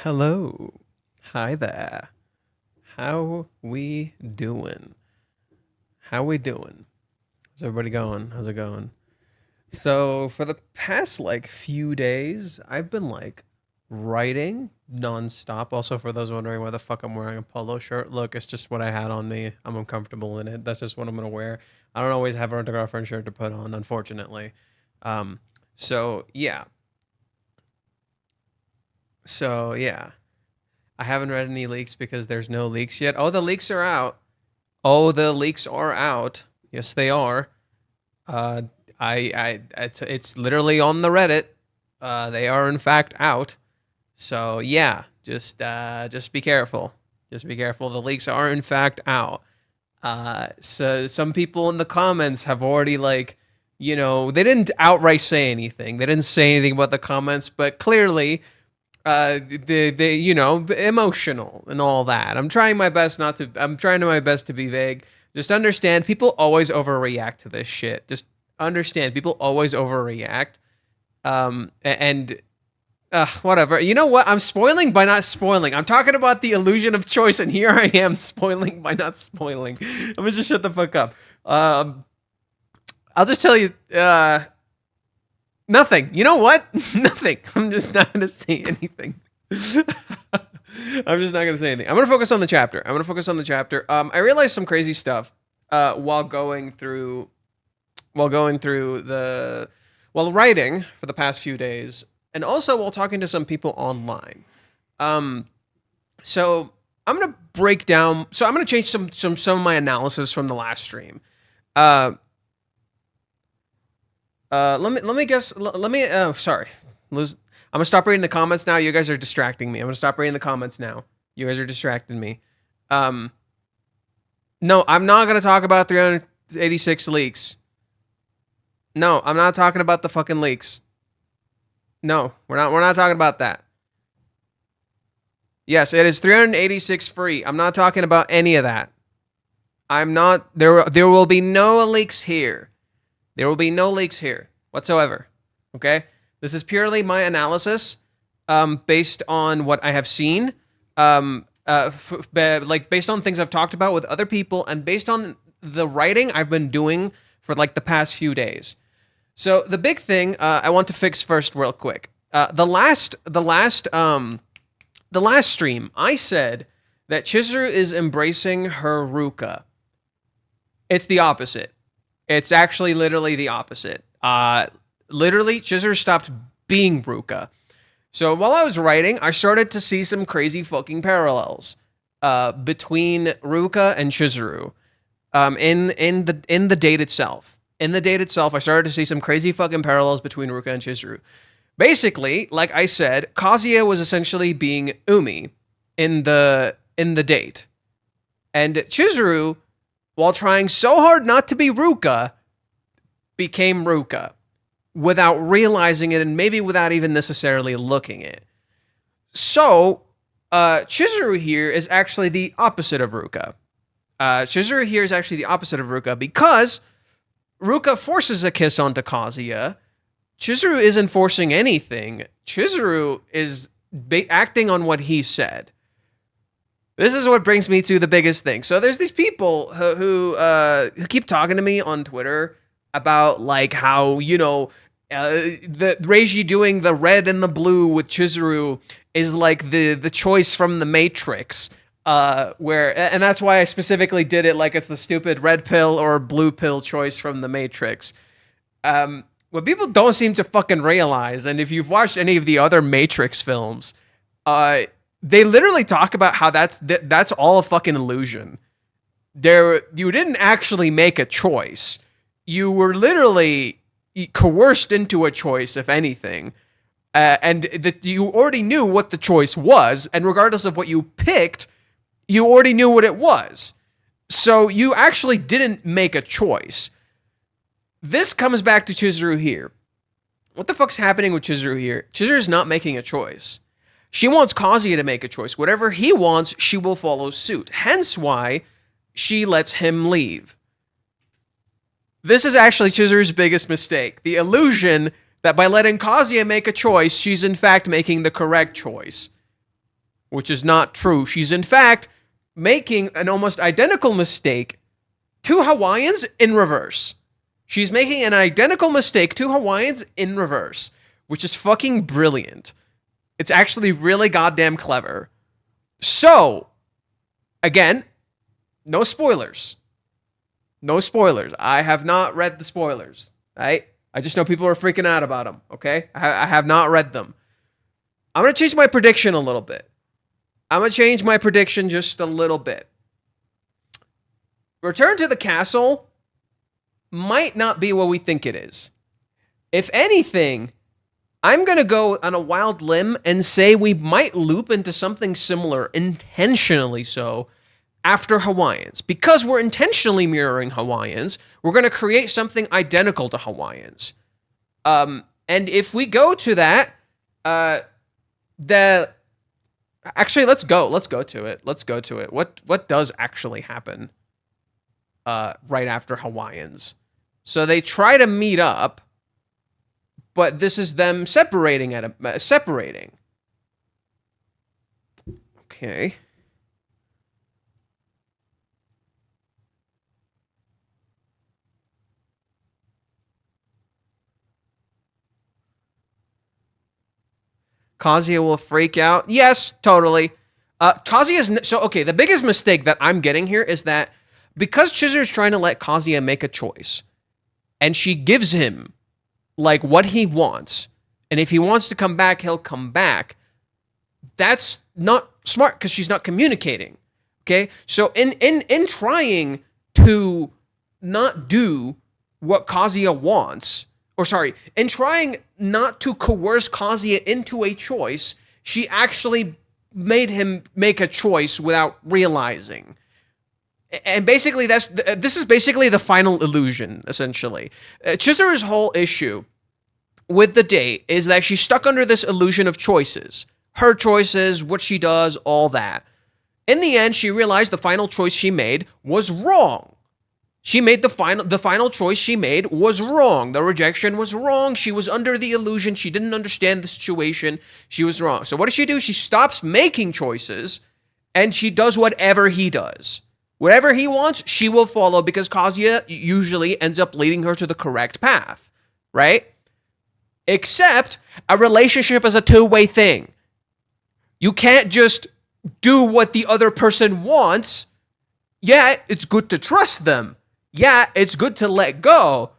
Hello. Hi there. How we doing? How we doing? How's everybody going? How's it going? So, for the past few days, I've been writing nonstop. Also, for those wondering why the fuck I'm wearing a polo shirt, look, it's just what I had on me. I'm uncomfortable in it. That's just what I'm gonna wear. I don't always have a girlfriend shirt to put on, unfortunately. Um, so yeah. So yeah. I haven't read any leaks because there's no leaks yet. Oh, the leaks are out. Oh, the leaks are out. Yes, they are. Uh, it's literally on the Reddit. They are in fact out. So yeah, just be careful. Just be careful. The leaks are in fact out. So some people in the comments have already they didn't outright say anything. They didn't say anything about the comments, but clearly the emotional and all that. I'm trying to my best to be vague. Just understand people always overreact to this shit. Just understand people always overreact. And whatever. You know what? I'm spoiling by not spoiling. I'm talking about the illusion of choice, and here I am spoiling by not spoiling. I'm gonna just shut the fuck up. I'll just tell you nothing. You know what? Nothing. I'm just not going to say anything. I'm just not going to say anything. I'm going to focus on the chapter. I realized some crazy stuff while writing for the past few days, and also while talking to some people online. So I'm going to break down. So I'm going to change some of my analysis from the last stream. Let me guess. Let me. Sorry. I'm gonna stop reading the comments now. You guys are distracting me. I'm gonna stop reading the comments now. You guys are distracting me. No, I'm not gonna talk about 386 leaks. No, I'm not talking about the fucking leaks. No, we're not. We're not talking about that. Yes, it is 386 free. I'm not talking about any of that. I'm not. There will be no leaks here. There will be no leaks here whatsoever. Okay? This is purely my analysis based on what I have seen, based on things I've talked about with other people, and based on the writing I've been doing for the past few days. So the big thing I want to fix first, real quick. The last stream, I said that Chizuru is embracing her Ruka. It's the opposite. It's actually literally the opposite. Literally, Chizuru stopped being Ruka. So while I was writing, I started to see some crazy fucking parallels between Ruka and Chizuru in the date itself. In the date itself, I started to see some crazy fucking parallels between Ruka and Chizuru. Basically, like I said, Kazuya was essentially being Umi in the date. And Chizuru, while trying so hard not to be Ruka, became Ruka without realizing it and maybe without even necessarily looking it. So, Chizuru here is actually the opposite of Ruka. Chizuru here is actually the opposite of Ruka because Ruka forces a kiss onto Kazuya. Chizuru isn't forcing anything. Chizuru is acting on what he said. This is what brings me to the biggest thing. So there's these people who keep talking to me on Twitter about how the Reiji doing the red and the blue with Chizuru is the choice from the Matrix, and that's why I specifically did it like it's the stupid red pill or blue pill choice from the Matrix. What people don't seem to fucking realize, and if you've watched any of the other Matrix films, they literally talk about how that's all a fucking illusion. You didn't actually make a choice. You were literally coerced into a choice, if anything. And that you already knew what the choice was, and regardless of what you picked, you already knew what it was. So you actually didn't make a choice. This comes back to Chizuru here. What the fuck's happening with Chizuru here? Chizuru's not making a choice. She wants Kazuya to make a choice. Whatever he wants, she will follow suit. Hence why she lets him leave. This is actually Chizuru's biggest mistake. The illusion that by letting Kazuya make a choice, she's in fact making the correct choice. which is not true. She's in fact making an almost identical mistake to Hawaiians in reverse. She's making an identical mistake to Hawaiians in reverse, which is fucking brilliant. It's actually really goddamn clever. So, again, no spoilers. No spoilers. I have not read the spoilers, right? I just know people are freaking out about them, okay? I have not read them. I'm going to change my prediction a little bit. I'm going to change my prediction just a little bit. Return to the Castle might not be what we think it is. If anything, I'm going to go on a wild limb and say we might loop into something similar, intentionally so, after Hawaiians. Because we're intentionally mirroring Hawaiians, we're going to create something identical to Hawaiians. And if we go to that, actually, let's go to it. What does actually happen right after Hawaiians? So they try to meet up, but this is them separating. Okay. Kazuya will freak out. Yes, totally. Kazuya's... So, okay, the biggest mistake that I'm getting here is that because Chizuru's trying to let Kazuya make a choice, and she gives him, like, what he wants, and if he wants to come back, he'll come back, that's not smart because she's not communicating, okay? So, in trying to not do what Kazuya wants... Or sorry, in trying not to coerce Kazuya into a choice, she actually made him make a choice without realizing. And basically, this is basically the final illusion, essentially. Chizuru's whole issue with the date is that she's stuck under this illusion of choices. Her choices, what she does, all that. In the end, she realized the final choice she made was wrong. She made the final choice she made was wrong. The rejection was wrong. She was under the illusion. She didn't understand the situation. She was wrong. So what does she do? She stops making choices, and she does whatever he does. Whatever he wants, she will follow because Kazuya usually ends up leading her to the correct path, right? Except a relationship is a two-way thing. You can't just do what the other person wants. Yeah, it's good to trust them. Yeah, it's good to let go,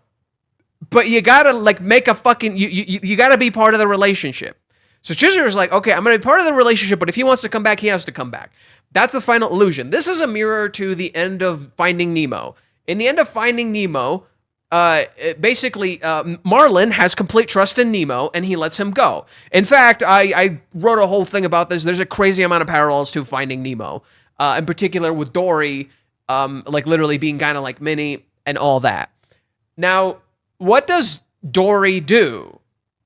but you gotta like make a fucking you gotta be part of the relationship. So Chizuru's like, okay, I'm gonna be part of the relationship, but if he wants to come back, he has to come back. That's the final illusion. This is a mirror to the end of Finding Nemo. In the end of Finding Nemo, basically Marlin has complete trust in Nemo, and he lets him go. In fact, I wrote a whole thing about this. There's a crazy amount of parallels to Finding Nemo, in particular with Dory. Like literally being kind of like Minnie and all that. Now, what does Dory do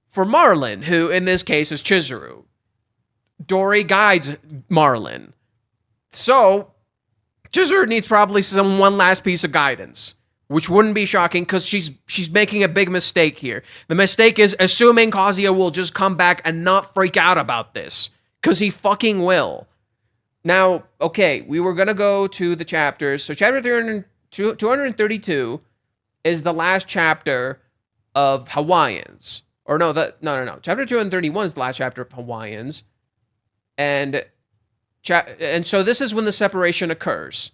for Marlin, who in this case is Chizuru? Dory guides Marlin. So, Chizuru needs probably one last piece of guidance, which wouldn't be shocking because she's making a big mistake here. The mistake is assuming Kazuya will just come back and not freak out about this, because he fucking will. Now, okay, we were going to go to the chapters. So chapter 232 is the last chapter of Hawaiians. Or no. Chapter 231 is the last chapter of Hawaiians. And so this is when the separation occurs.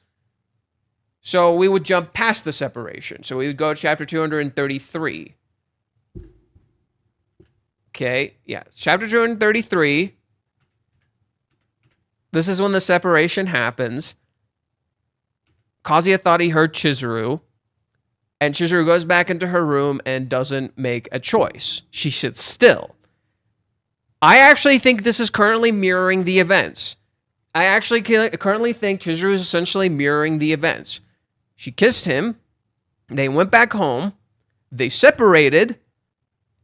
So we would jump past the separation. So we would go to chapter 233. Okay, yeah. Chapter 233... This is when the separation happens. Kazuya thought he heard Chizuru, and Chizuru goes back into her room and doesn't make a choice. She sits still. I actually think this is currently mirroring the events. I actually currently think Chizuru is essentially mirroring the events. She kissed him, they went back home, they separated,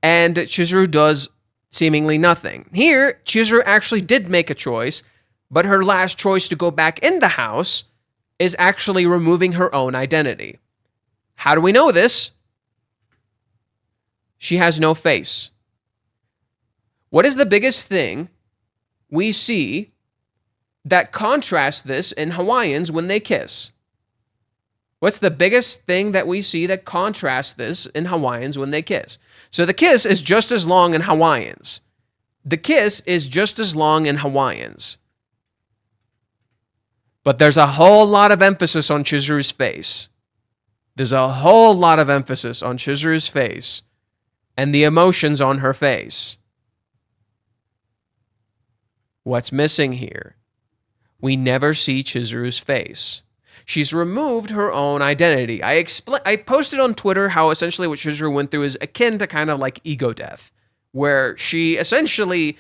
and Chizuru does seemingly nothing. Here, Chizuru actually did make a choice, but her last choice to go back in the house is actually removing her own identity. How do we know this? She has no face. What is the biggest thing we see that contrasts this in Hawaiians when they kiss? What's the biggest thing that we see that contrasts this in Hawaiians when they kiss? So the kiss is just as long in Hawaiians. The kiss is just as long in Hawaiians. But there's a whole lot of emphasis on Chizuru's face. There's a whole lot of emphasis on Chizuru's face and the emotions on her face. What's missing here? We never see Chizuru's face. She's removed her own identity. I posted on Twitter how essentially what Chizuru went through is akin to kind of like ego death, where she essentially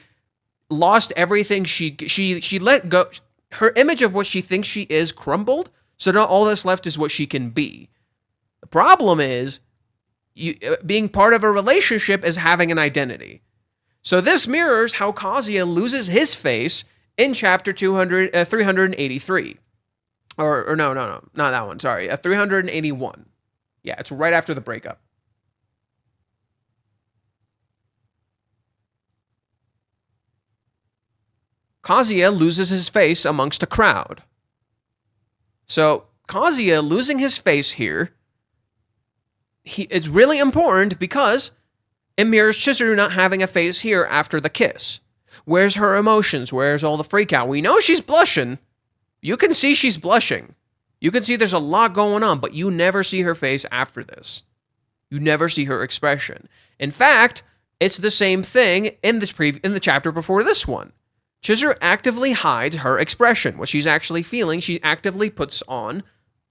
lost everything she let go. Her image of what she thinks she is crumbled, so now all that's left is what she can be. The problem is, being part of a relationship is having an identity. So this mirrors how Kazuya loses his face in chapter 383. Or no, not that one, sorry. 381. Yeah, it's right after the breakup. Kazuya loses his face amongst a crowd. So, Kazuya losing his face here, it's really important because it mirrors Chizuru not having a face here after the kiss. Where's her emotions? Where's all the freak out? We know she's blushing. You can see she's blushing. You can see there's a lot going on, but you never see her face after this. You never see her expression. In fact, it's the same thing in the chapter before this one. Chizuru actively hides her expression. What she's actually feeling, she actively puts on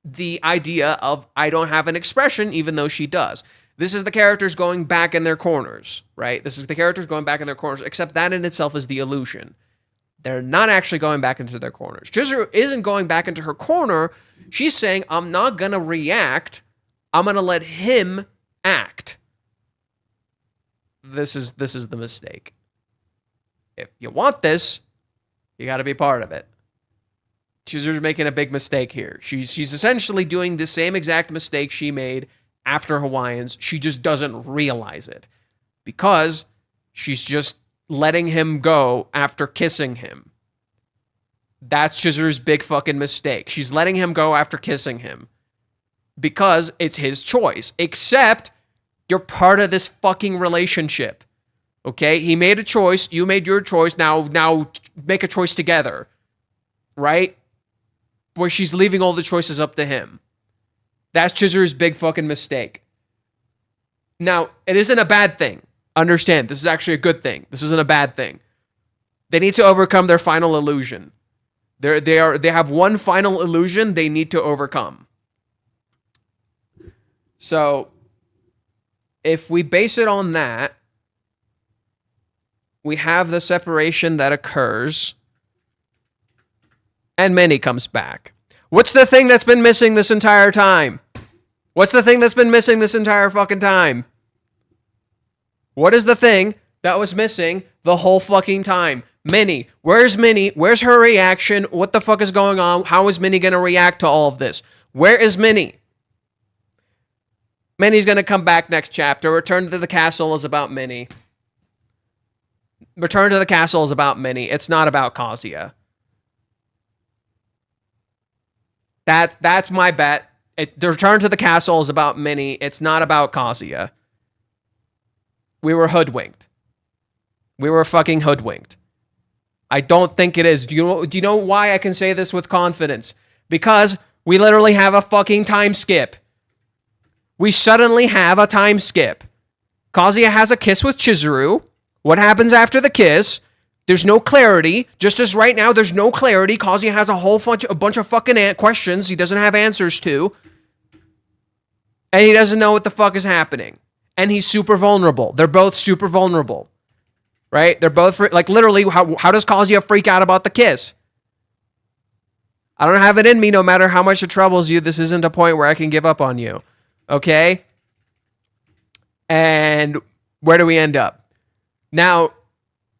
the idea of, I don't have an expression, even though she does. This is the characters going back in their corners, right? This is the characters going back in their corners, except that in itself is the illusion. They're not actually going back into their corners. Chizuru isn't going back into her corner. She's saying, I'm not going to react. I'm going to let him act. This is the mistake. If you want this, you got to be part of it. Chizuru's making a big mistake here. She's essentially doing the same exact mistake she made after Hawaiians. She just doesn't realize it because she's just letting him go after kissing him. That's Chizuru's big fucking mistake. She's letting him go after kissing him because it's his choice. Except you're part of this fucking relationship. Okay? He made a choice. You made your choice. Now make a choice together. Right? Where she's leaving all the choices up to him. That's Chizuru's big fucking mistake. Now, it isn't a bad thing. Understand, this is actually a good thing. This isn't a bad thing. They need to overcome their final illusion. They have one final illusion they need to overcome. So, if we base it on that, we have the separation that occurs, and Minnie comes back. What's the thing that's been missing this entire time? What's the thing that's been missing this entire fucking time? What is the thing that was missing the whole fucking time? Minnie. Where's Minnie? Where's her reaction? What the fuck is going on? How is Minnie going to react to all of this? Where is Minnie? Minnie's going to come back next chapter. Return to the Castle is about Minnie. Return to the Castle is about Minnie. It's not about Kazuya. That's my bet. The Return to the Castle is about Minnie. It's not about Kazuya. We were hoodwinked. We were fucking hoodwinked. I don't think it is. Do you know why I can say this with confidence? Because we literally have a fucking time skip. We suddenly have a time skip. Kazuya has a kiss with Chizuru. What happens after the kiss? There's no clarity. Just as right now, there's no clarity. Kazuya has a bunch of fucking questions he doesn't have answers to. And he doesn't know what the fuck is happening. And he's super vulnerable. They're both super vulnerable. Right? They're both, like, literally, how does Kazuya freak out about the kiss? I don't have it in me, no matter how much it troubles you. This isn't a point where I can give up on you. Okay? And where do we end up? Now,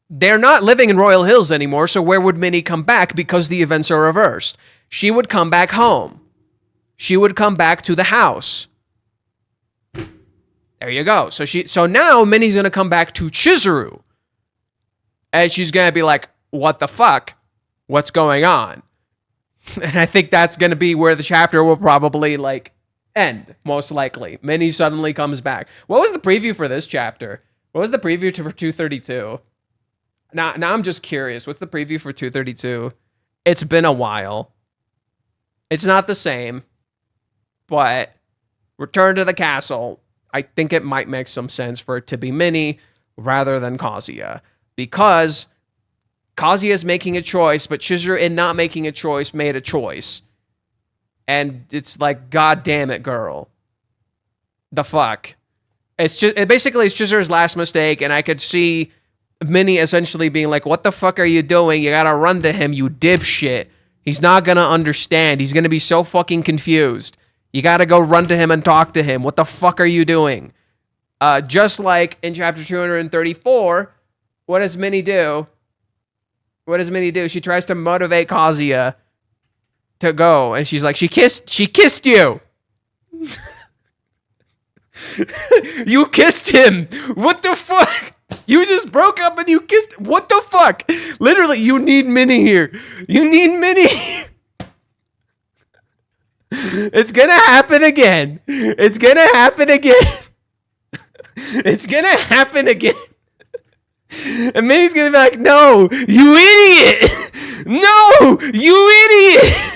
they're not living in Royal Hills anymore, so where would Minnie come back? Because the events are reversed. She would come back home. She would come back to the house. There you go. So now Minnie's going to come back to Chizuru. And she's going to be like, what the fuck? what's going on. And I think that's going to be where the chapter will probably like end, most likely. Minnie suddenly comes back. What was the preview for this chapter? What was the preview for 232? Now I'm just curious. What's the preview for 232? It's been a while. It's not the same, but return to the castle. I think it might make some sense for it to be Minnie rather than Kazuya, because Kazuya is making a choice, but Chizuru, in not making a choice, made a choice. And it's like, God damn it, girl. The fuck? It's Chizuru's last mistake, and I could see Minnie essentially being like, what the fuck are you doing? You gotta run to him, you dipshit. He's not gonna understand. He's gonna be so fucking confused. You gotta go run to him and talk to him. What the fuck are you doing? Just like in chapter 234, what does Minnie do? What does Minnie do? She tries to motivate Kazuya to go, and she's like, she kissed you. You kissed him. What the fuck? You just broke up and you kissed. What the fuck? Literally, you need Minnie here. You need Minnie. It's gonna happen again. It's gonna happen again. It's gonna happen again. And Minnie's gonna be like, no, you idiot! No, you idiot!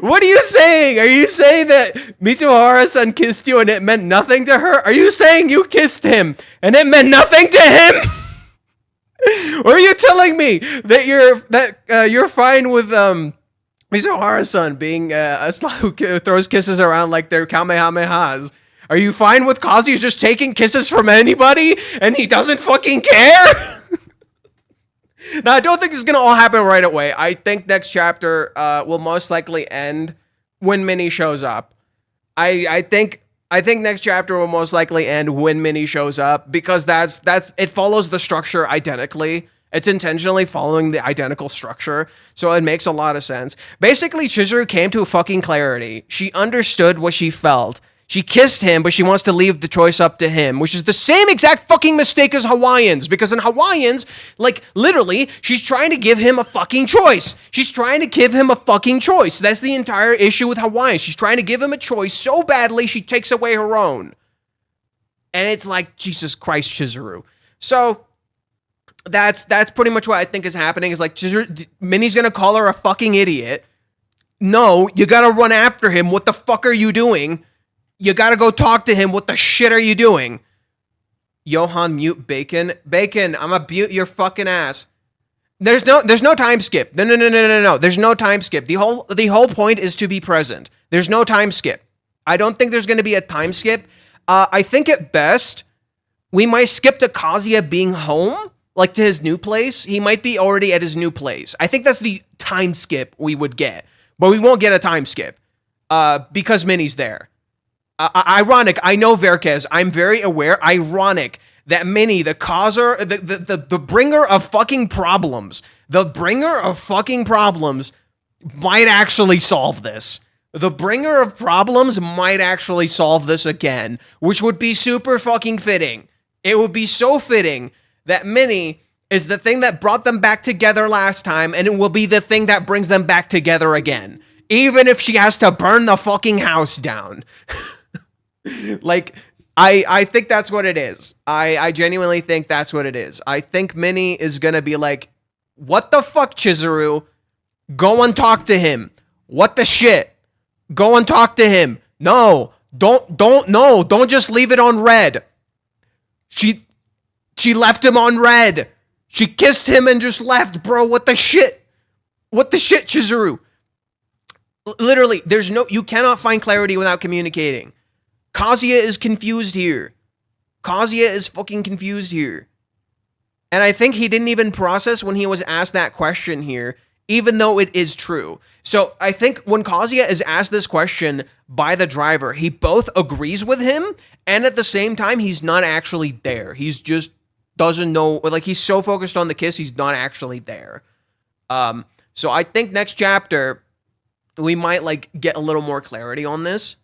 What are you saying? Are you saying that Mitsuhara-san kissed you and it meant nothing to her? Are you saying you kissed him and it meant nothing to him? Or are you telling me that you're fine with Mitsuhara-san being a slut who throws kisses around like they're kamehamehas? Are you fine with Kazuya just taking kisses from anybody and he doesn't fucking care? Now, I don't think this is going to all happen right away. I think next chapter will most likely end when Minnie shows up. I think next chapter will most likely end when Minnie shows up, because it follows the structure identically. It's intentionally following the identical structure, so it makes a lot of sense. Basically, Chizuru came to a fucking clarity. She understood what she felt. She kissed him, but she wants to leave the choice up to him, which is the same exact fucking mistake as Hawaiians, because in Hawaiians, like, literally, she's trying to give him a fucking choice. She's trying to give him a fucking choice. That's the entire issue with Hawaiians. She's trying to give him a choice so badly, she takes away her own. And it's like, Jesus Christ, Chizuru. So, that's pretty much what I think is happening, is like, Chizuru, Minnie's gonna call her a fucking idiot. No, you gotta run after him. What the fuck are you doing? You gotta go talk to him. What the shit are you doing? Johan, mute Bacon. Bacon, I'm gonna mute your fucking ass. There's no time skip. No. There's no time skip. The whole point is to be present. There's no time skip. I don't think there's gonna be a time skip. I think at best, we might skip to Kazuya being home, like to his new place. He might be already at his new place. I think that's the time skip we would get. But we won't get a time skip. Because Minnie's there. Ironic, I know Verkez, I'm very aware, ironic that Minnie, the causer, the bringer of fucking problems, might actually solve this. The bringer of problems might actually solve this again, which would be super fucking fitting. It would be so fitting that Minnie is the thing that brought them back together last time, and it will be the thing that brings them back together again. Even if she has to burn the fucking house down. Like, I think that's what it is. I genuinely think that's what it is. I think Minnie is gonna be like, what the fuck, Chizuru? Go and talk to him. What the shit? Go and talk to him. No, don't just leave it on red. She left him on red. She kissed him and just left, bro. What the shit? What the shit, Chizuru? Literally, you cannot find clarity without communicating. Kazuya is confused here. Kazuya is fucking confused here. And I think he didn't even process when he was asked that question here, even though it is true. So I think when Kazuya is asked this question by the driver, he both agrees with him, and at the same time, he's not actually there. He's just doesn't know, like, he's so focused on the kiss, he's not actually there. So I think next chapter, we might, like, get a little more clarity on this.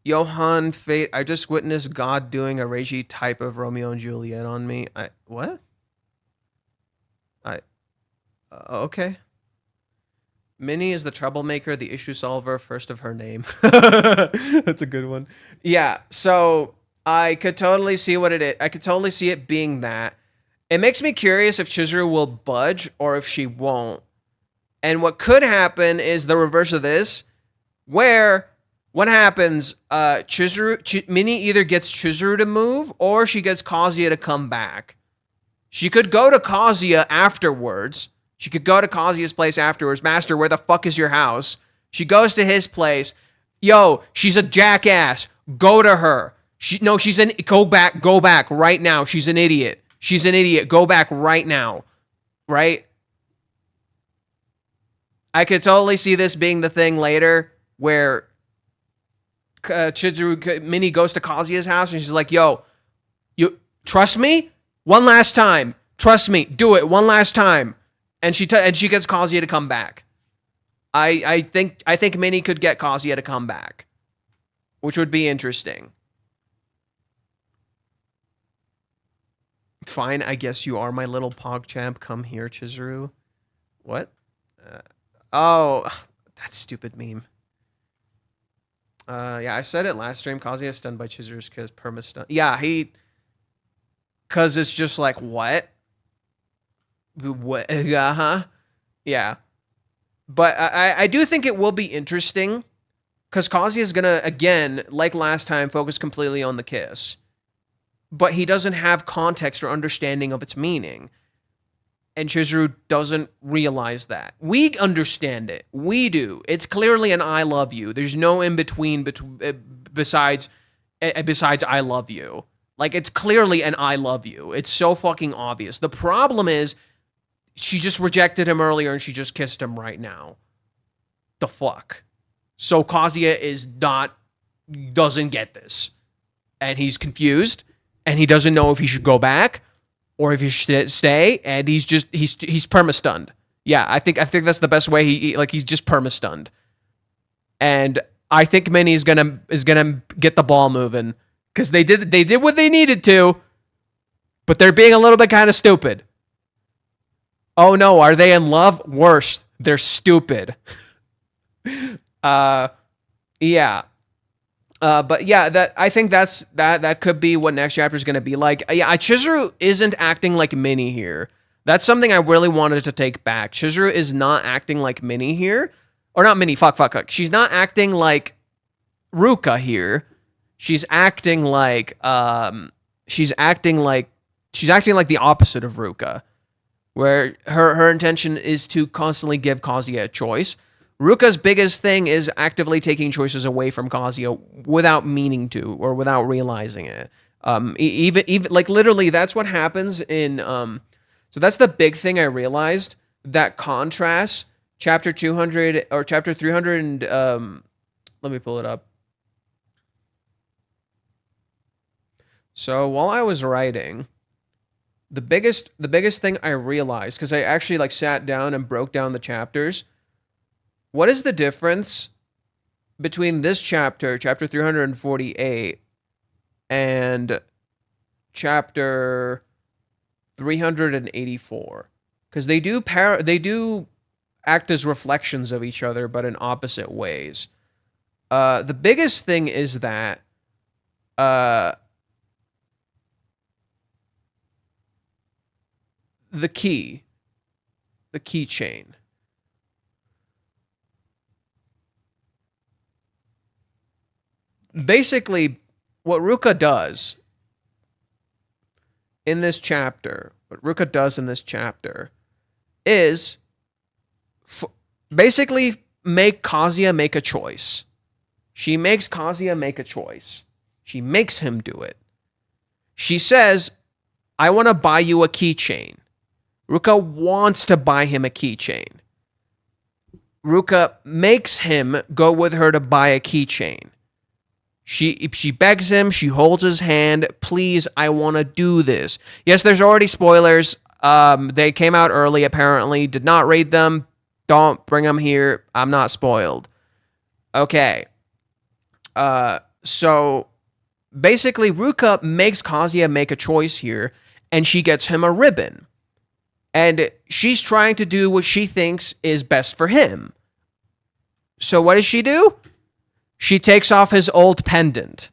Johan Fate, I just witnessed God doing a Reiji type of Romeo and Juliet on me. What? Okay. Minnie is the troublemaker, the issue solver, first of her name. That's a good one. Yeah, so I could totally see what it is. I could totally see it being that. It makes me curious if Chizuru will budge or if she won't. And what could happen is the reverse of this, where what happens? Minnie either gets Chizuru to move or she gets Kazuya to come back. She could go to Kazuya afterwards. She could go to Kazuya's place afterwards. Master, where the fuck is your house? She goes to his place. Yo, she's a jackass. Go to her. Go back right now. She's an idiot. She's an idiot. Go back right now. Right? I could totally see this being the thing later where Minnie goes to Kazuya's house and she's like, yo, you trust me? One last time. Trust me. Do it one last time. And she gets Kazuya to come back. I think Minnie could get Kazuya to come back, which would be interesting. Fine, I guess you are my little PogChamp. Come here, Chizuru. What? Oh, that stupid meme. Yeah, I said it last stream. Kazuya stunned by Chizuru's because perma-stun. Yeah, because it's just like, what? What? Uh-huh. Yeah. But I do think it will be interesting because Kazuya is going to, again, like last time, focus completely on the kiss. But he doesn't have context or understanding of its meaning. And Chizuru doesn't realize that. We understand it. We do. It's clearly an I love you. There's no in-between besides I love you. Like, it's clearly an I love you. It's so fucking obvious. The problem is, she just rejected him earlier and she just kissed him right now. The fuck? So Kazuya doesn't get this. And he's confused. And he doesn't know if he should go back or if he should stay. And he's perma-stunned. Yeah, I think that's the best way. He's just perma-stunned. And I think Minnie is gonna get the ball moving. Because they did what they needed to. But they're being a little bit kind of stupid. Oh no, are they in love? Worse, they're stupid. Yeah. But yeah, I think that could be what next chapter is going to be like. Yeah, Chizuru isn't acting like Minnie here. That's something I really wanted to take back. Chizuru is not acting like Minnie here. Or not Minnie, fuck. She's not acting like Ruka here. She's acting like the opposite of Ruka. Where her intention is to constantly give Kazuya a choice. Ruka's biggest thing is actively taking choices away from Kazuya without meaning to or without realizing it. Even like literally, that's what happens in. So that's the big thing I realized. That contrasts chapter 200 or chapter 300 and let me pull it up. So while I was writing. The biggest thing I realized, because I actually sat down and broke down the chapters. What is the difference between this chapter 348, and chapter 384? Because they do act as reflections of each other, but in opposite ways. The biggest thing is that the keychain. Basically, what Ruka does in this chapter, is basically make Kazuya make a choice. She makes Kazuya make a choice. She makes him do it. She says, I want to buy you a keychain. Ruka wants to buy him a keychain. Ruka makes him go with her to buy a keychain. She begs him, she holds his hand, please, I want to do this. Yes, there's already spoilers. They came out early, apparently. Did not read them. Don't bring them here. I'm not spoiled. Okay. So, basically, Ruka makes Kazuya make a choice here, and she gets him a ribbon. And she's trying to do what she thinks is best for him. So what does she do? She takes off his old pendant.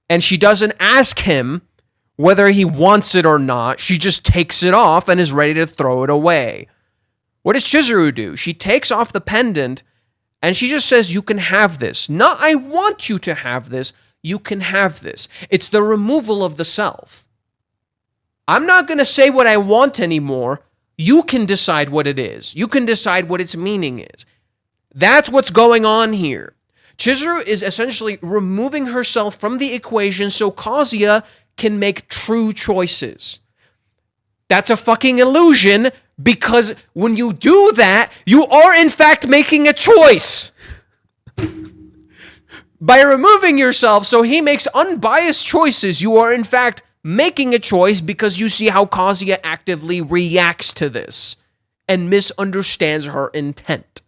And she doesn't ask him whether he wants it or not. She just takes it off and is ready to throw it away. What does Chizuru do? She takes off the pendant and she just says, you can have this. Not, I want you to have this. You can have this. It's the removal of the self. I'm not going to say what I want anymore. You can decide what it is. You can decide what its meaning is. That's what's going on here. Chizuru is essentially removing herself from the equation so Kazuya can make true choices. That's a fucking illusion, because when you do that, you are in fact making a choice. By removing yourself so he makes unbiased choices, you are in fact making a choice because you see how Kazuya actively reacts to this and misunderstands her intent.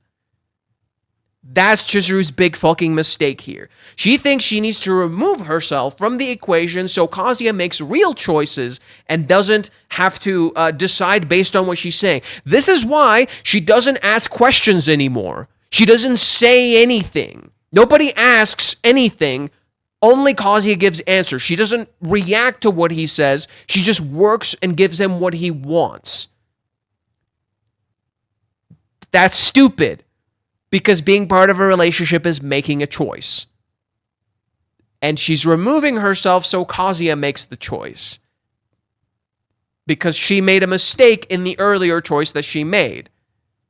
That's Chizuru's big fucking mistake here. She thinks she needs to remove herself from the equation so Kazuya makes real choices and doesn't have to decide based on what she's saying. This is why she doesn't ask questions anymore. She doesn't say anything. Nobody asks anything. Only Kazuya gives answers. She doesn't react to what he says. She just works and gives him what he wants. That's stupid. Because being part of a relationship is making a choice. And she's removing herself so Kazuya makes the choice. Because she made a mistake in the earlier choice that she made.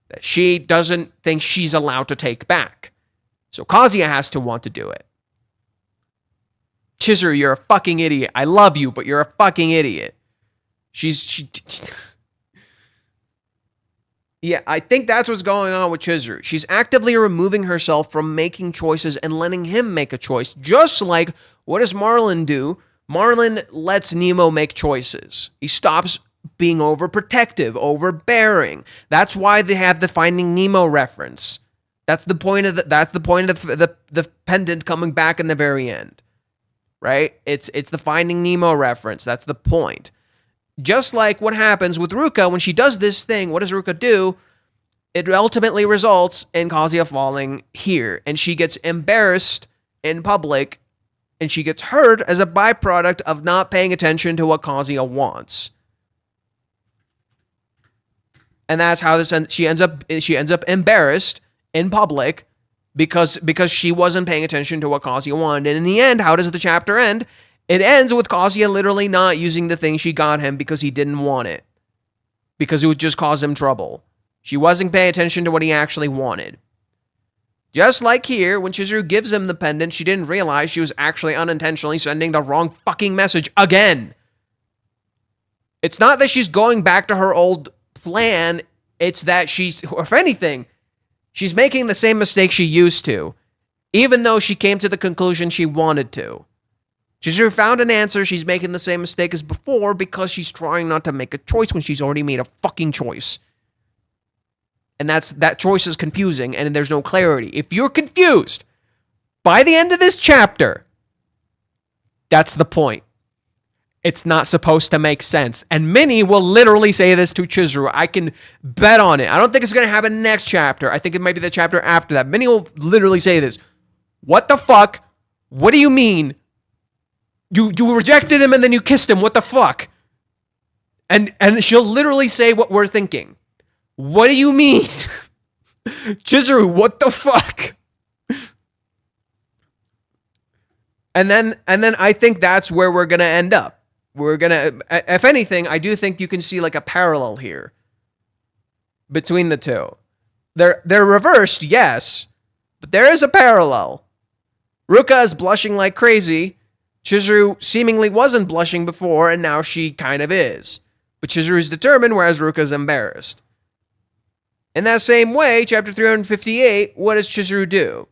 That she doesn't think she's allowed to take back. So Kazuya has to want to do it. Chizuru, you're a fucking idiot. I love you, but you're a fucking idiot. Yeah, I think that's what's going on with Chizuru. She's actively removing herself from making choices and letting him make a choice. Just like, what does Marlin do? Marlin lets Nemo make choices. He stops being overprotective, overbearing. That's why they have the Finding Nemo reference. That's the point of the pendant coming back in the very end. Right? It's the Finding Nemo reference. That's the point. Just like what happens with Ruka when she does this thing, what does Ruka do? It ultimately results in Kazuya falling here, and she gets embarrassed in public, and she gets hurt as a byproduct of not paying attention to what Kazuya wants. And that's how she ends up embarrassed in public because she wasn't paying attention to what Kazuya wanted. And in the end, how does the chapter end? It ends with Kazuya literally not using the thing she got him because he didn't want it. Because it would just cause him trouble. She wasn't paying attention to what he actually wanted. Just like here, when Chizuru gives him the pendant, she didn't realize she was actually unintentionally sending the wrong fucking message again. It's not that she's going back to her old plan. It's that she's, if anything, she's making the same mistake she used to. Even though she came to the conclusion she wanted to. Chizuru found an answer. She's making the same mistake as before because she's trying not to make a choice when she's already made a fucking choice. And that choice is confusing and there's no clarity. If you're confused by the end of this chapter, that's the point. It's not supposed to make sense. And Minnie will literally say this to Chizuru. I can bet on it. I don't think it's going to happen next chapter. I think it might be the chapter after that. Minnie will literally say this. What the fuck? What do you mean? You rejected him and then you kissed him. What the fuck? And she'll literally say what we're thinking. What do you mean? Chizuru, what the fuck? And then I think that's where we're going to end up. We're going to, if anything, I do think you can see like a parallel here between the two. They're reversed, yes, but there is a parallel. Ruka is blushing like crazy. Chizuru seemingly wasn't blushing before, and now she kind of is. But Chizuru is determined, whereas Ruka is embarrassed. In that same way, chapter 358, what does Chizuru do?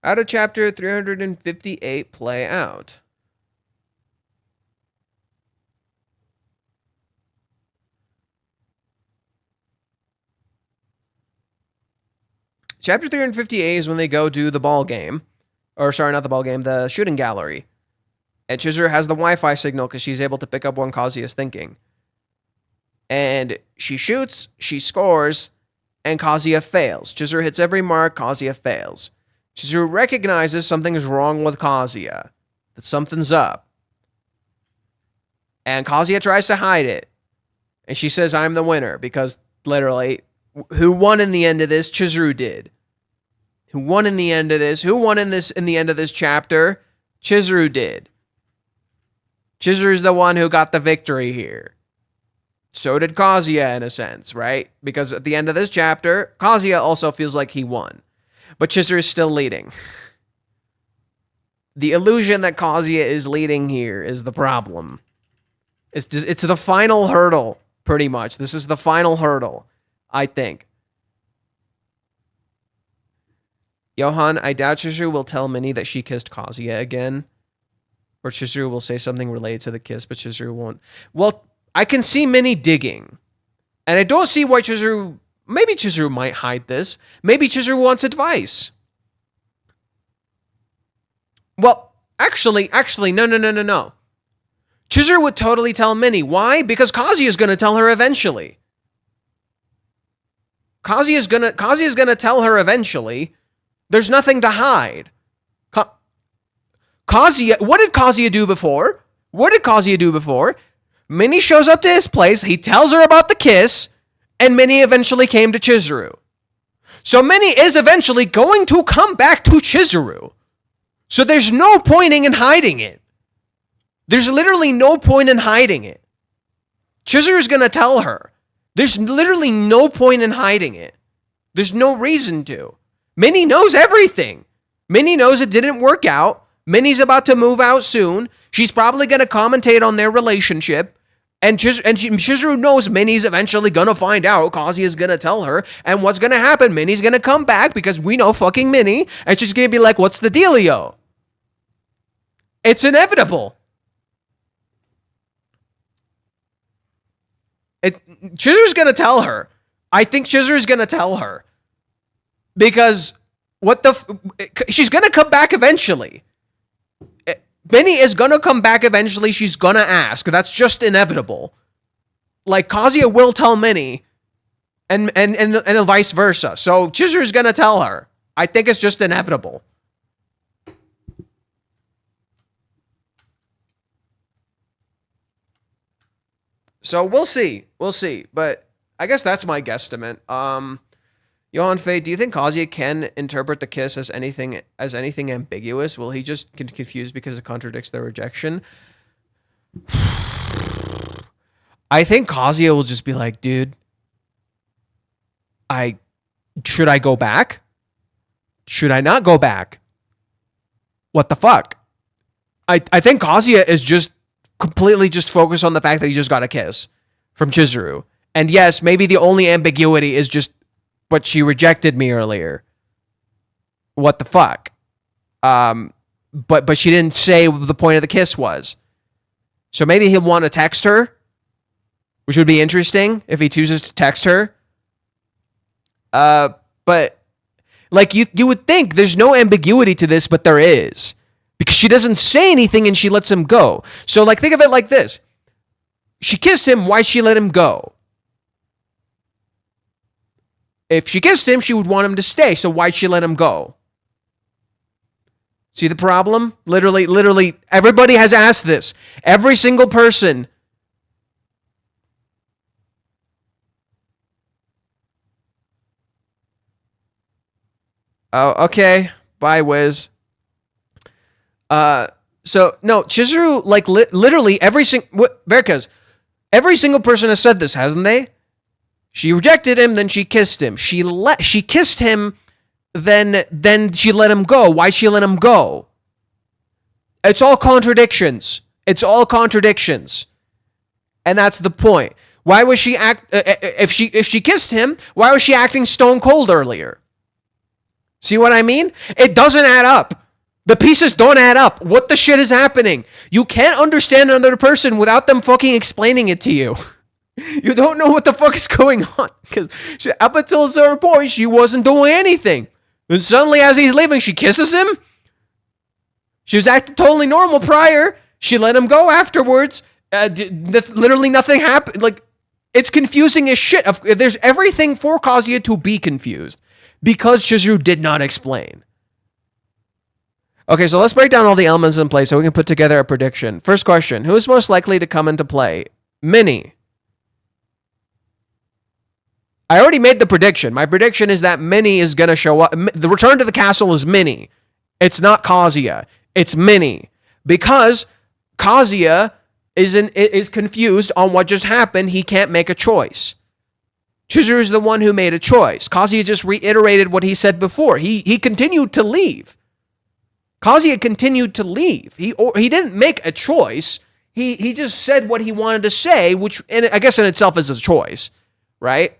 How did chapter 358 play out? chapter 358 is when they go do the ball game. Or, sorry, not the ball game, the shooting gallery. And Chizuru has the Wi-Fi signal because she's able to pick up what Kazuya is thinking. And she shoots, she scores, and Kazuya fails. Chizuru hits every mark, Kazuya fails. Chizuru recognizes something is wrong with Kazuya, that something's up. And Kazuya tries to hide it. And she says, I'm the winner, because literally, who won in the end of this? Chizuru did. Who won in the end of this? Who won in the end of this chapter? Chizuru did. Chizuru's the one who got the victory here. So did Kazuya in a sense, right? Because at the end of this chapter, Kazuya also feels like he won. But Chizuru is still leading. The illusion that Kazuya is leading here is the problem. It's the final hurdle, pretty much. This is the final hurdle, I think. Johan, I doubt Chizuru will tell Minnie that she kissed Kazuya again. Or Chizuru will say something related to the kiss, but Chizuru won't. Well, I can see Minnie digging. And I don't see why Chizuru... Maybe Chizuru might hide this. Maybe Chizuru wants advice. Well, actually, no. Chizuru would totally tell Minnie. Why? Because Kazuya is going to tell her eventually. Kazuya is gonna tell her eventually. There's nothing to hide. Kazuya, what did Kazuya do before? Minnie shows up to his place, he tells her about the kiss, and Minnie eventually came to Chizuru. So Minnie is eventually going to come back to Chizuru. So there's no pointing in hiding it. There's literally no point in hiding it. Chizuru's gonna tell her. There's literally no point in hiding it. There's no reason to. Minnie knows everything. Minnie knows it didn't work out. Minnie's about to move out soon. She's probably going to commentate on their relationship. And Chizuru knows Minnie's eventually going to find out. Kazuya's going to tell her. And what's going to happen? Minnie's going to come back because we know fucking Minnie. And she's going to be like, what's the dealio? It's inevitable. Chizuru's going to tell her. I think Chizuru's going to tell her. Because she's going to come back eventually. Minnie is going to come back eventually. She's going to ask. That's just inevitable. Like, Kazuya will tell Minnie, and vice versa. So, Chizuru's going to tell her. I think it's just inevitable. So, we'll see. But I guess that's my guesstimate. Johan Fei, do you think Kazuya can interpret the kiss as anything ambiguous? Will he just get confused because it contradicts their rejection? I think Kazuya will just be like, dude, should I go back? Should I not go back? What the fuck? I think Kazuya is just completely just focused on the fact that he just got a kiss from Chizuru. And yes, maybe the only ambiguity is just, but she rejected me earlier. What the fuck? But she didn't say what the point of the kiss was. So maybe he'll want to text her, which would be interesting if he chooses to text her. But like you would think there's no ambiguity to this, but there is. Because she doesn't say anything and she lets him go. So like think of it like this. She kissed him, why'd she let him go? If she kissed him, she would want him to stay. So why'd she let him go? See the problem? Literally, everybody has asked this. Every single person. Oh, okay. Bye, Wiz. So, no, Chizuru, like, literally every single person has said this, hasn't they? She rejected him, then she kissed him. She kissed him, then she let him go. Why'd she let him go? It's all contradictions. And that's the point. Why was she if she kissed him, why was she acting stone cold earlier? See what I mean? It doesn't add up. The pieces don't add up. What the shit is happening? You can't understand another person without them fucking explaining it to you. You don't know what the fuck is going on. Because up until a certain point, she wasn't doing anything. And suddenly, as he's leaving, she kisses him. She was acting totally normal prior. She let him go afterwards. Literally nothing happened. Like, it's confusing as shit. There's everything for Kazuya to be confused because Chizuru did not explain. Okay, so let's break down all the elements in play so we can put together a prediction. First question, who is most likely to come into play? Minnie. I already made the prediction. My prediction is that Minnie is going to show up. The return to the castle is Minnie. It's not Kazuya. It's Minnie. Because Kazuya is confused on what just happened. He can't make a choice. Chizuru is the one who made a choice. Kazuya just reiterated what he said before. He continued to leave. Kazuya continued to leave. He didn't make a choice. He just said what he wanted to say, which I guess in itself is a choice, right?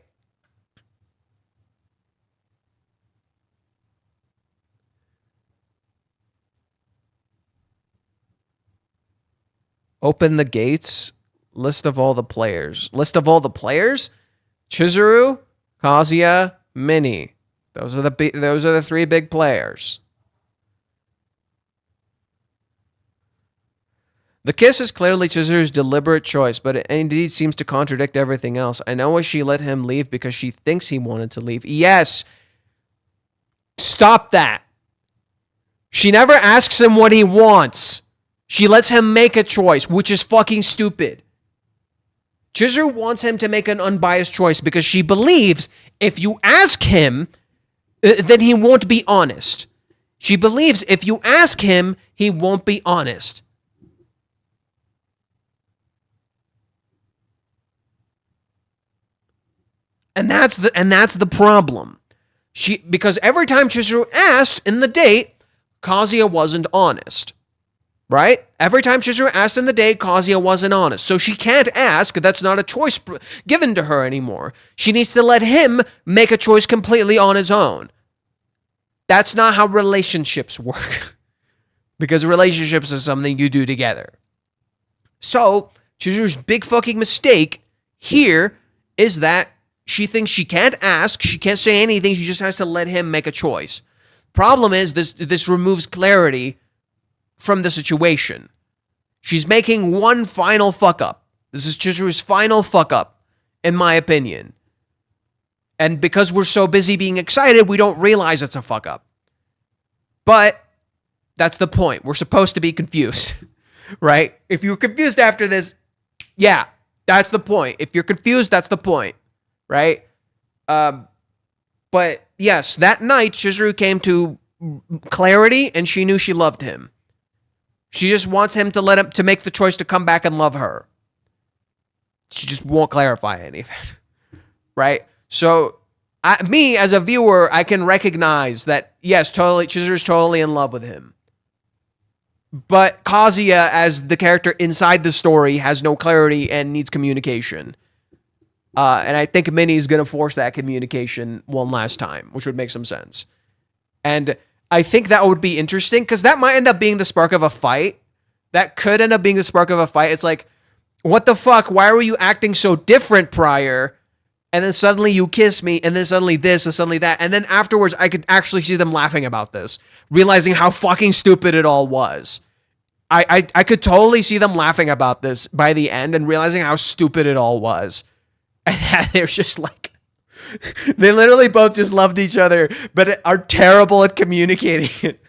Open the gates. List of all the players. List of all the players? Chizuru, Kazuya, Minnie. Those are the three big players. The kiss is clearly Chizuru's deliberate choice, but it indeed seems to contradict everything else. I know why she let him leave because she thinks he wanted to leave. Yes. Stop that. She never asks him what he wants. She lets him make a choice, which is fucking stupid. Chizuru wants him to make an unbiased choice because she believes if you ask him, then he won't be honest. She believes if you ask him, he won't be honest. And that's the problem. Because every time Chizuru asked in the date, Kazuya wasn't honest. Right? Every time Chizuru asked in the date, Kazuya wasn't honest. So she can't ask. That's not a choice given to her anymore. She needs to let him make a choice completely on his own. That's not how relationships work. Because relationships is something you do together. So, Chizuru's big fucking mistake here is that she thinks she can't ask, she can't say anything, she just has to let him make a choice. Problem is, this removes clarity from the situation. She's making one final fuck up. This is Chizuru's final fuck up, in my opinion. And because we're so busy being excited, we don't realize it's a fuck up. But that's the point. We're supposed to be confused, right? If you're confused after this, yeah, that's the point. If you're confused, that's the point. Right? But yes, that night, Chizuru came to clarity and she knew she loved him. She just wants him to make the choice to come back and love her. She just won't clarify any of it. Right? So, me as a viewer, I can recognize that, yes, totally, Chizuru's totally in love with him. But Kazuya, as the character inside the story, has no clarity and needs communication. And I think Minnie's going to force that communication one last time, which would make some sense. And I think that would be interesting because that might end up being the spark of a fight. That could end up being the spark of a fight. It's like, what the fuck? Why were you acting so different prior? And then suddenly you kiss me, and then suddenly this, and suddenly that. And then afterwards, I could actually see them laughing about this, realizing how fucking stupid it all was. I could totally see them laughing about this by the end and realizing how stupid it all was. And they're just like, they literally both just loved each other, but are terrible at communicating it.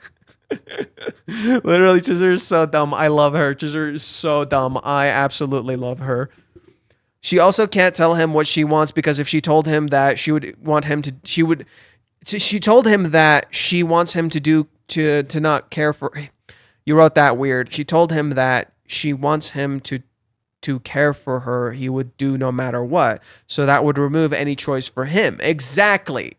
Literally, Chizuru is so dumb. I love her. Chizuru is so dumb. I absolutely love her. She also can't tell him what she wants because if she told him that she would want him to, she told him that she wants him to not care for, you wrote that weird. She told him that she wants him to care for her, he would do no matter what. So that would remove any choice for him. Exactly.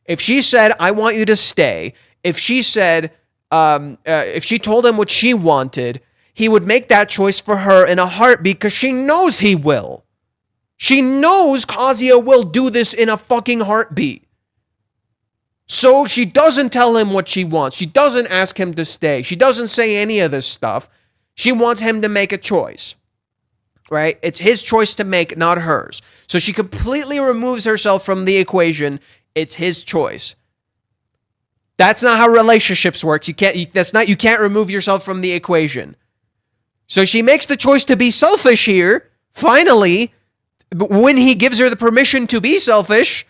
If she said, I want you to stay, if she said, if she told him what she wanted, he would make that choice for her in a heartbeat because she knows he will. She knows Kazuya will do this in a fucking heartbeat. So she doesn't tell him what she wants. She doesn't ask him to stay. She doesn't say any of this stuff. She wants him to make a choice, right? It's his choice to make, not hers. So she completely removes herself from the equation It's his choice. That's not how relationships work. You can't remove yourself from the equation. So she makes the choice to be selfish here, finally, when he gives her the permission to be selfish,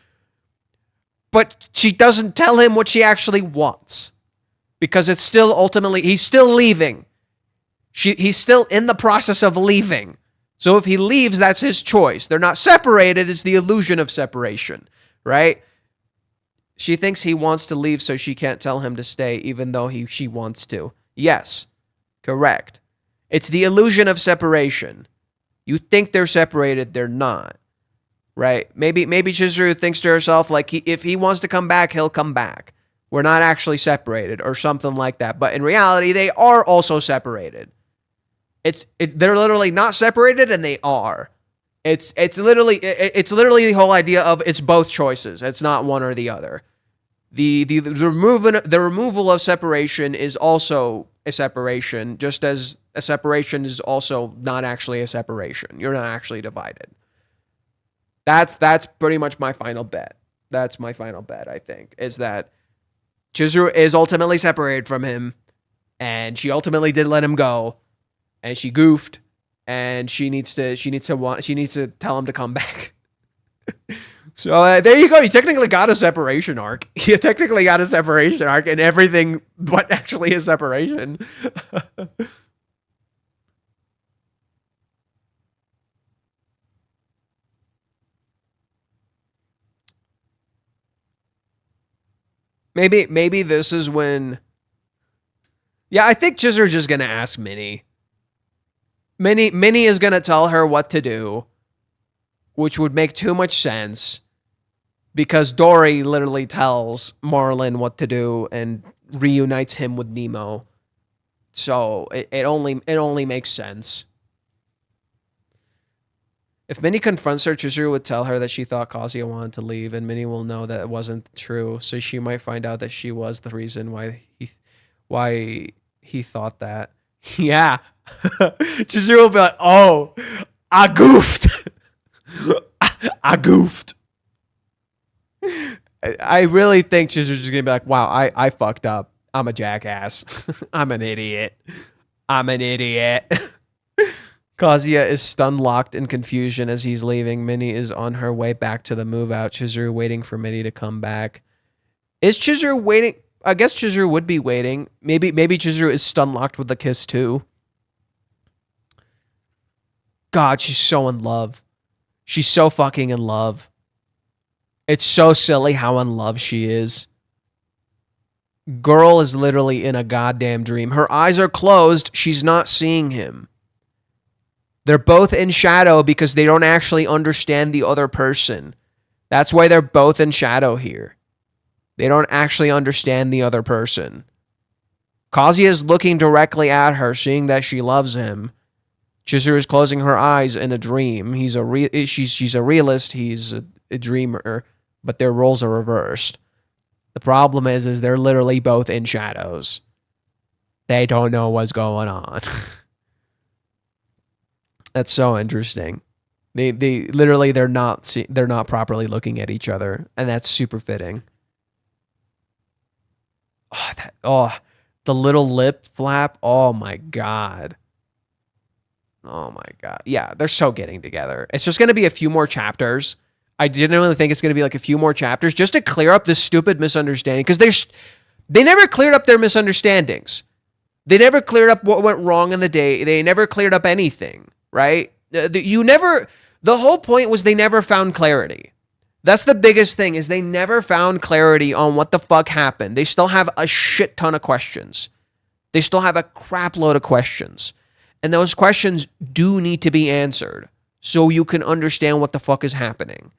but she doesn't tell him what she actually wants. Because it's still ultimately, he's still leaving. He's still in the process of leaving. So if he leaves, that's his choice. They're not separated. It's the illusion of separation, right? She thinks he wants to leave, so she can't tell him to stay, even though she wants to. Yes, correct. It's the illusion of separation. You think they're separated, they're not, right? Maybe Chizuru thinks to herself, like, if he wants to come back, he'll come back. We're not actually separated, or something like that. But in reality, they are also separated. They're literally not separated, and they are. It's literally the whole idea of it's both choices. It's not one or the other. The removal of separation is also a separation, just as a separation is also not actually a separation. You're not actually divided. That's pretty much my final bet. That's my final bet, I think, is that Chizuru is ultimately separated from him, and she ultimately did let him go, and she goofed, and she needs to tell him to come back. So there you go. You technically got a separation arc. You technically got a separation arc and everything but actually a separation. Maybe this is when... Yeah, I think Chizuru's just going to ask Minnie. Minnie is going to tell her what to do, which would make too much sense, because Dory literally tells Marlin what to do and reunites him with Nemo. So it only makes sense. If Minnie confronts her, Chizuru would tell her that she thought Kazuya wanted to leave, and Minnie will know that it wasn't true, so she might find out that she was the reason why he thought that. Yeah. Chizuru will be like, oh, I goofed. I goofed. I really think Chizuru's just gonna be like, wow, I fucked up. I'm a jackass. I'm an idiot. Kazuya is stun locked in confusion as he's leaving. Minnie is on her way back to the move out. Chizuru waiting for Minnie to come back. Is Chizuru waiting? I guess Chizuru would be waiting. Maybe Chizuru is stun locked with the kiss too. God, she's so in love. She's so fucking in love. It's so silly how in love she is. Girl is literally in a goddamn dream. Her eyes are closed. She's not seeing him. They're both in shadow because they don't actually understand the other person. That's why they're both in shadow here. They don't actually understand the other person. Kazuya is looking directly at her, seeing that she loves him. Chizuru is closing her eyes in a dream. She's a realist. He's a dreamer, but their roles are reversed. The problem is they're literally both in shadows. They don't know what's going on. That's so interesting. They literally they're not properly looking at each other, and that's super fitting. The little lip flap. Oh my god. Oh my god. Yeah, they're so getting together. It's just going to be a few more chapters. I genuinely think it's going to be like a few more chapters just to clear up this stupid misunderstanding, because they never cleared up their misunderstandings. They never cleared up what went wrong in the day. They never cleared up anything, right? The whole point was they never found clarity. That's the biggest thing, is they never found clarity on what the fuck happened. They still have a shit ton of questions. They still have a crap load of questions. And those questions do need to be answered so you can understand what the fuck is happening.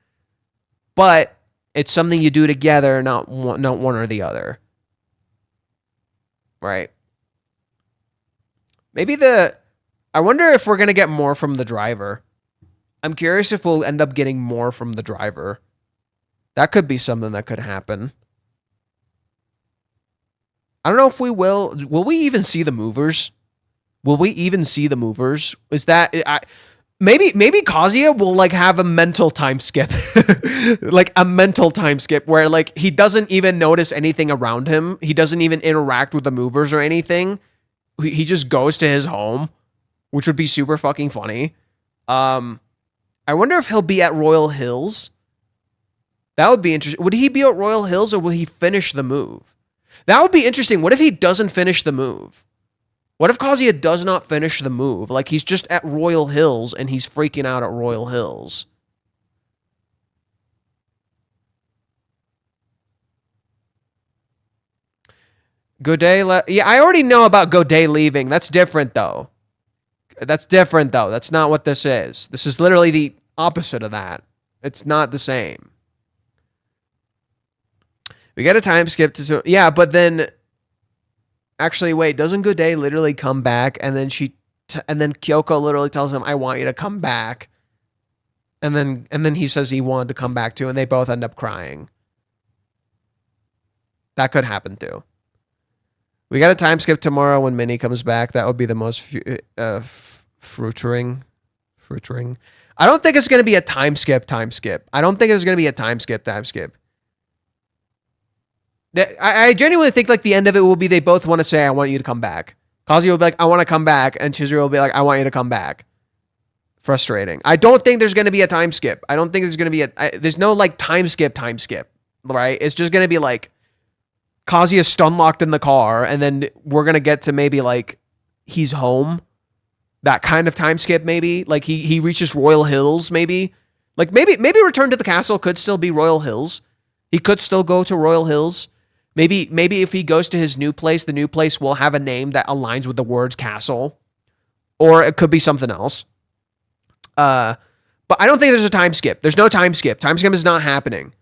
But it's something you do together, not one or the other. Right? I wonder if we're going to get more from the driver. I'm curious if we'll end up getting more from the driver. That could be something that could happen. I don't know if we will. Will we even see the movers? Will we even see the movers? Is that... maybe Kazuya will like have a mental time skip. Like a mental time skip where like he doesn't even notice anything around him. He doesn't even interact with the movers or anything. He just goes to his home, which would be super fucking funny. I wonder if he'll be at Royal Hills. That would be interesting. Would he be at Royal Hills or will he finish the move? That would be interesting. What if he doesn't finish the move? What if Kazuya does not finish the move? Like he's just at Royal Hills and he's freaking out at Royal Hills. Godet yeah, I already know about Godet leaving. That's different though. That's not what this is. This is literally the opposite of that. It's not the same. We get a time skip to... Yeah, but then... Actually, wait, doesn't Godet literally come back and then and then Kyoko literally tells him, I want you to come back. And then he says he wanted to come back too, and they both end up crying. That could happen too. We got a time skip tomorrow when Minnie comes back. That would be the most fruitering. I don't think it's going to be a time skip. I don't think it's going to be a time skip. I genuinely think like the end of it will be they both want to say, I want you to come back. Kazuya will be like, I want to come back. And Chizuru will be like, I want you to come back. Frustrating. I don't think there's going to be a time skip. I don't think there's going to be there's no like time skip, right? It's just going to be like Kazuya stun locked in the car. And then we're going to get to maybe like he's home. That kind of time skip, maybe. Like he reaches Royal Hills, maybe. Like maybe Return to the Castle could still be Royal Hills. He could still go to Royal Hills. Maybe if he goes to his new place, the new place will have a name that aligns with the words castle. Or it could be something else. But I don't think there's a time skip. There's no time skip. Time skip is not happening.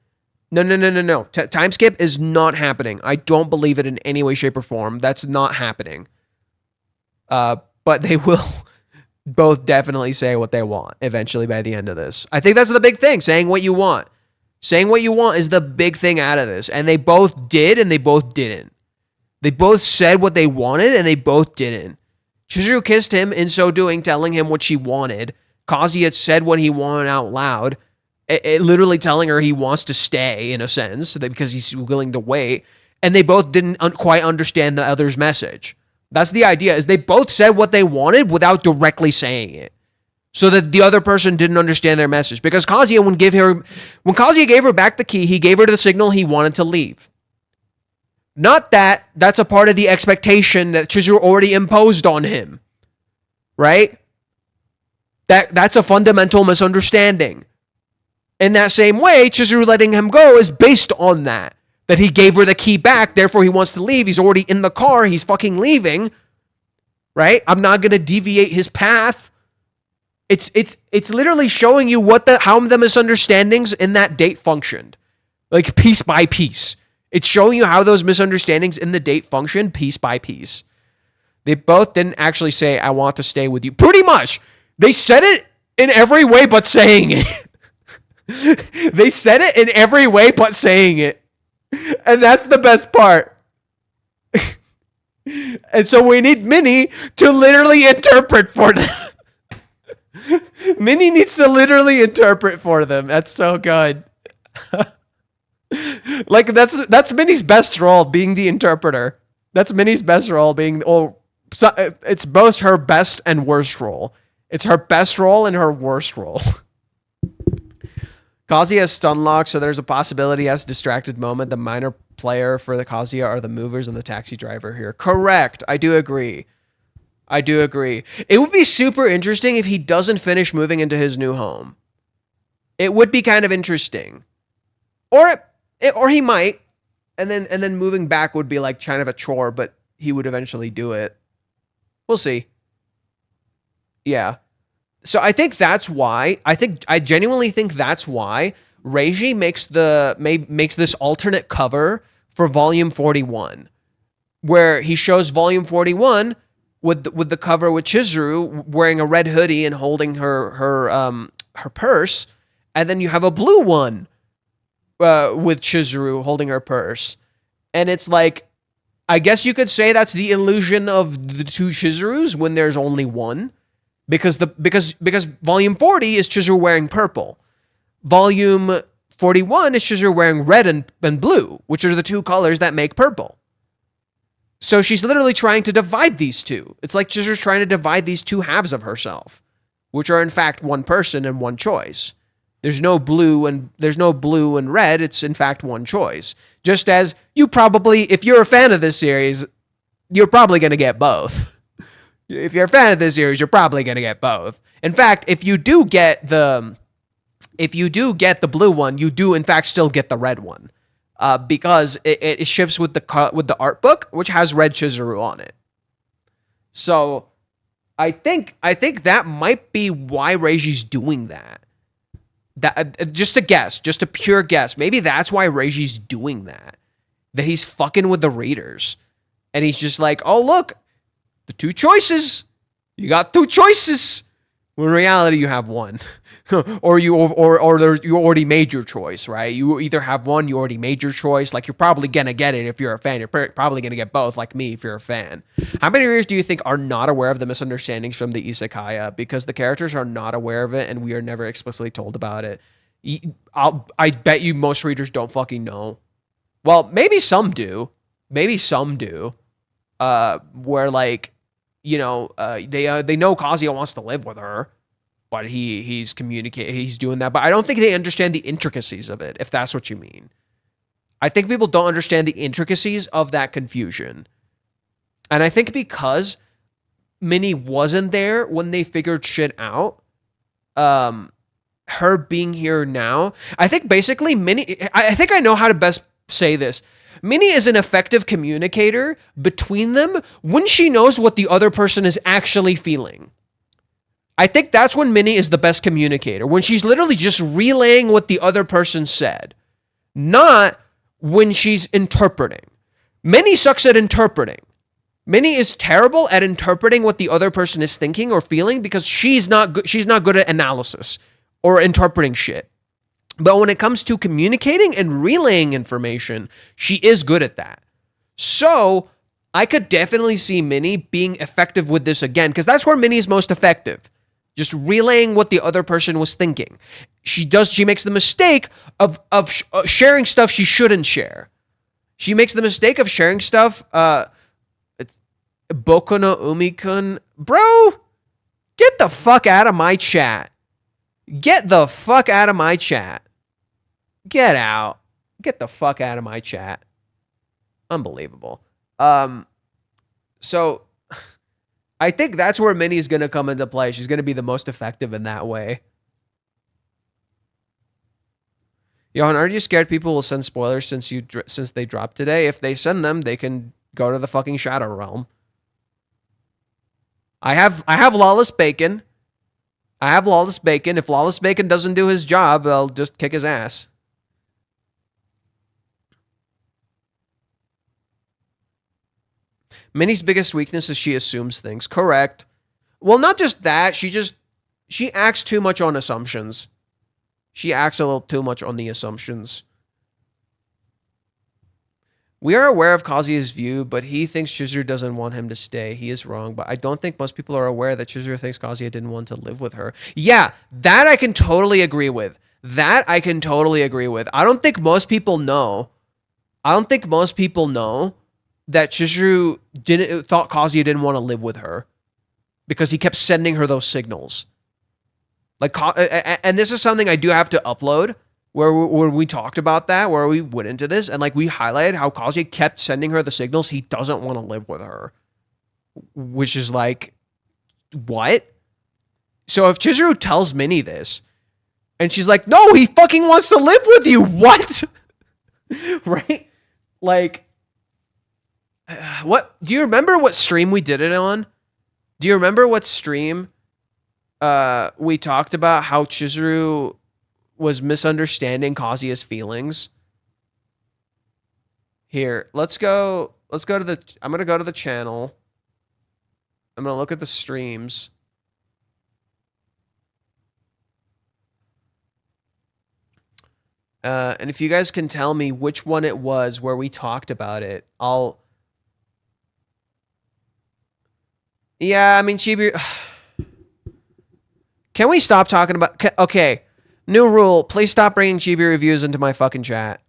No. Time skip is not happening. I don't believe it in any way, shape, or form. That's not happening. But they will both definitely say what they want eventually by the end of this. I think that's the big thing, saying what you want. Saying what you want is the big thing out of this. And they both did and they both didn't. They both said what they wanted and they both didn't. Chizuru kissed him, in so doing, telling him what she wanted. Kazuya said what he wanted out loud. Literally telling her he wants to stay, in a sense, because he's willing to wait. And they both didn't quite understand the other's message. That's the idea, is they both said what they wanted without directly saying it. So that the other person didn't understand their message. Because Kazuya, when Kazuya gave her back the key, he gave her the signal he wanted to leave. Not that that's a part of the expectation that Chizuru already imposed on him. Right? That's a fundamental misunderstanding. In that same way, Chizuru letting him go is based on that. That he gave her the key back, therefore he wants to leave. He's already in the car, he's fucking leaving. Right? I'm not going to deviate his path. It's literally showing you how the misunderstandings in that date functioned. Like piece by piece. It's showing you how those misunderstandings in the date functioned piece by piece. They both didn't actually say, I want to stay with you. Pretty much. They said it in every way but saying it. They said it in every way but saying it. And that's the best part. And so we need Minnie to literally interpret for them. Minnie needs to literally interpret for them. That's so good. Like that's Minnie's best role, being the interpreter. That's Minnie's best role, being it's both her best and worst role. It's her best role and her worst role. Kazuya has stun lock, so there's a possibility he has a distracted moment. The minor player for the Kazuya are the movers and the taxi driver here. Correct. I do agree. It would be super interesting if he doesn't finish moving into his new home. It would be kind of interesting. Or he might. And then moving back would be like kind of a chore, but he would eventually do it. We'll see. Yeah. So I think that's why. I genuinely think that's why Reiji makes this alternate cover for Volume 41, where he shows Volume 41 with the cover with Chizuru wearing a red hoodie and holding her purse, and then you have a blue one with Chizuru holding her purse, and it's like, I guess you could say that's the illusion of the two Chizurus when there's only one. because volume 40 is Chizuru wearing purple. Volume 41 is Chizuru wearing red and blue, which are the two colors that make purple. So she's literally trying to divide these two. It's like Chizuru's trying to divide these two halves of herself, which are in fact one person and one choice. There's no blue and red. It's in fact one choice. Just as you probably, if you're a fan of this series, you're probably going to get both. If you're a fan of this series, you're probably going to get both. In fact, if you do get the blue one, you do in fact still get the red one, because it ships with the art book, which has red Chizuru on it. So I think that might be why Reiji's doing that. That just a pure guess. Maybe that's why Reiji's doing that. That he's fucking with the readers, and he's just like, oh look, the two choices. You got two choices. When in reality, you have one, or you already made your choice, right? You either have one, you already made your choice. Like, you're probably gonna get it if you're a fan. You're probably gonna get both, like me, if you're a fan. How many readers do you think are not aware of the misunderstandings from the isekaya because the characters are not aware of it and we are never explicitly told about it? I bet you most readers don't fucking know. Well, maybe some do. Maybe some do. Where like, you know, they know Kazuya wants to live with her, but he's doing that. But I don't think they understand the intricacies of it, if that's what you mean. I think people don't understand the intricacies of that confusion. And I think because Minnie wasn't there when they figured shit out, her being here now, I think basically Minnie, I think I know how to best say this. Minnie is an effective communicator between them when she knows what the other person is actually feeling. I think that's when Minnie is the best communicator, when she's literally just relaying what the other person said, not when she's interpreting. Minnie sucks at interpreting. Minnie is terrible at interpreting what the other person is thinking or feeling because she's not good at analysis or interpreting shit. But when it comes to communicating and relaying information, she is good at that. So I could definitely see Minnie being effective with this again, because that's where Minnie's most effective. Just relaying what the other person was thinking. She makes the mistake of sharing stuff she shouldn't share. She makes the mistake of sharing stuff. Boku no Umi-kun. Bro, get the fuck out of my chat. Get the fuck out of my chat. Get out. Get the fuck out of my chat. Unbelievable. So I think that's where Minnie's going to come into play. She's going to be the most effective in that way. Johan, aren't you scared people will send spoilers since they dropped today? If they send them, they can go to the fucking Shadow Realm. I have Lawless Bacon. If Lawless Bacon doesn't do his job, I'll just kick his ass. Minnie's biggest weakness is she assumes things. Correct. Well, not just that. She acts too much on assumptions. She acts a little too much on the assumptions. We are aware of Kazuya's view, but he thinks Chizuru doesn't want him to stay. He is wrong, but I don't think most people are aware that Chizuru thinks Kazuya didn't want to live with her. Yeah, that I can totally agree with. I don't think most people know. That Chizuru thought Kazuya didn't want to live with her because he kept sending her those signals. Like, and this is something I do have to upload where we talked about that, where we went into this and like we highlighted how Kazuya kept sending her the signals he doesn't want to live with her, which is like, what? So if Chizuru tells Minnie this and she's like, no, he fucking wants to live with you. What? Right? Like, what? Do you remember what stream we did it on? Do you remember what stream we talked about how Chizuru was misunderstanding Kazuya's feelings? Here, let's go to the, I'm going to go to the channel. I'm going to look at the streams. And if you guys can tell me which one it was where we talked about it, yeah, I mean, Chibi... Can we stop talking about... Okay, new rule. Please stop bringing chibi reviews into my fucking chat.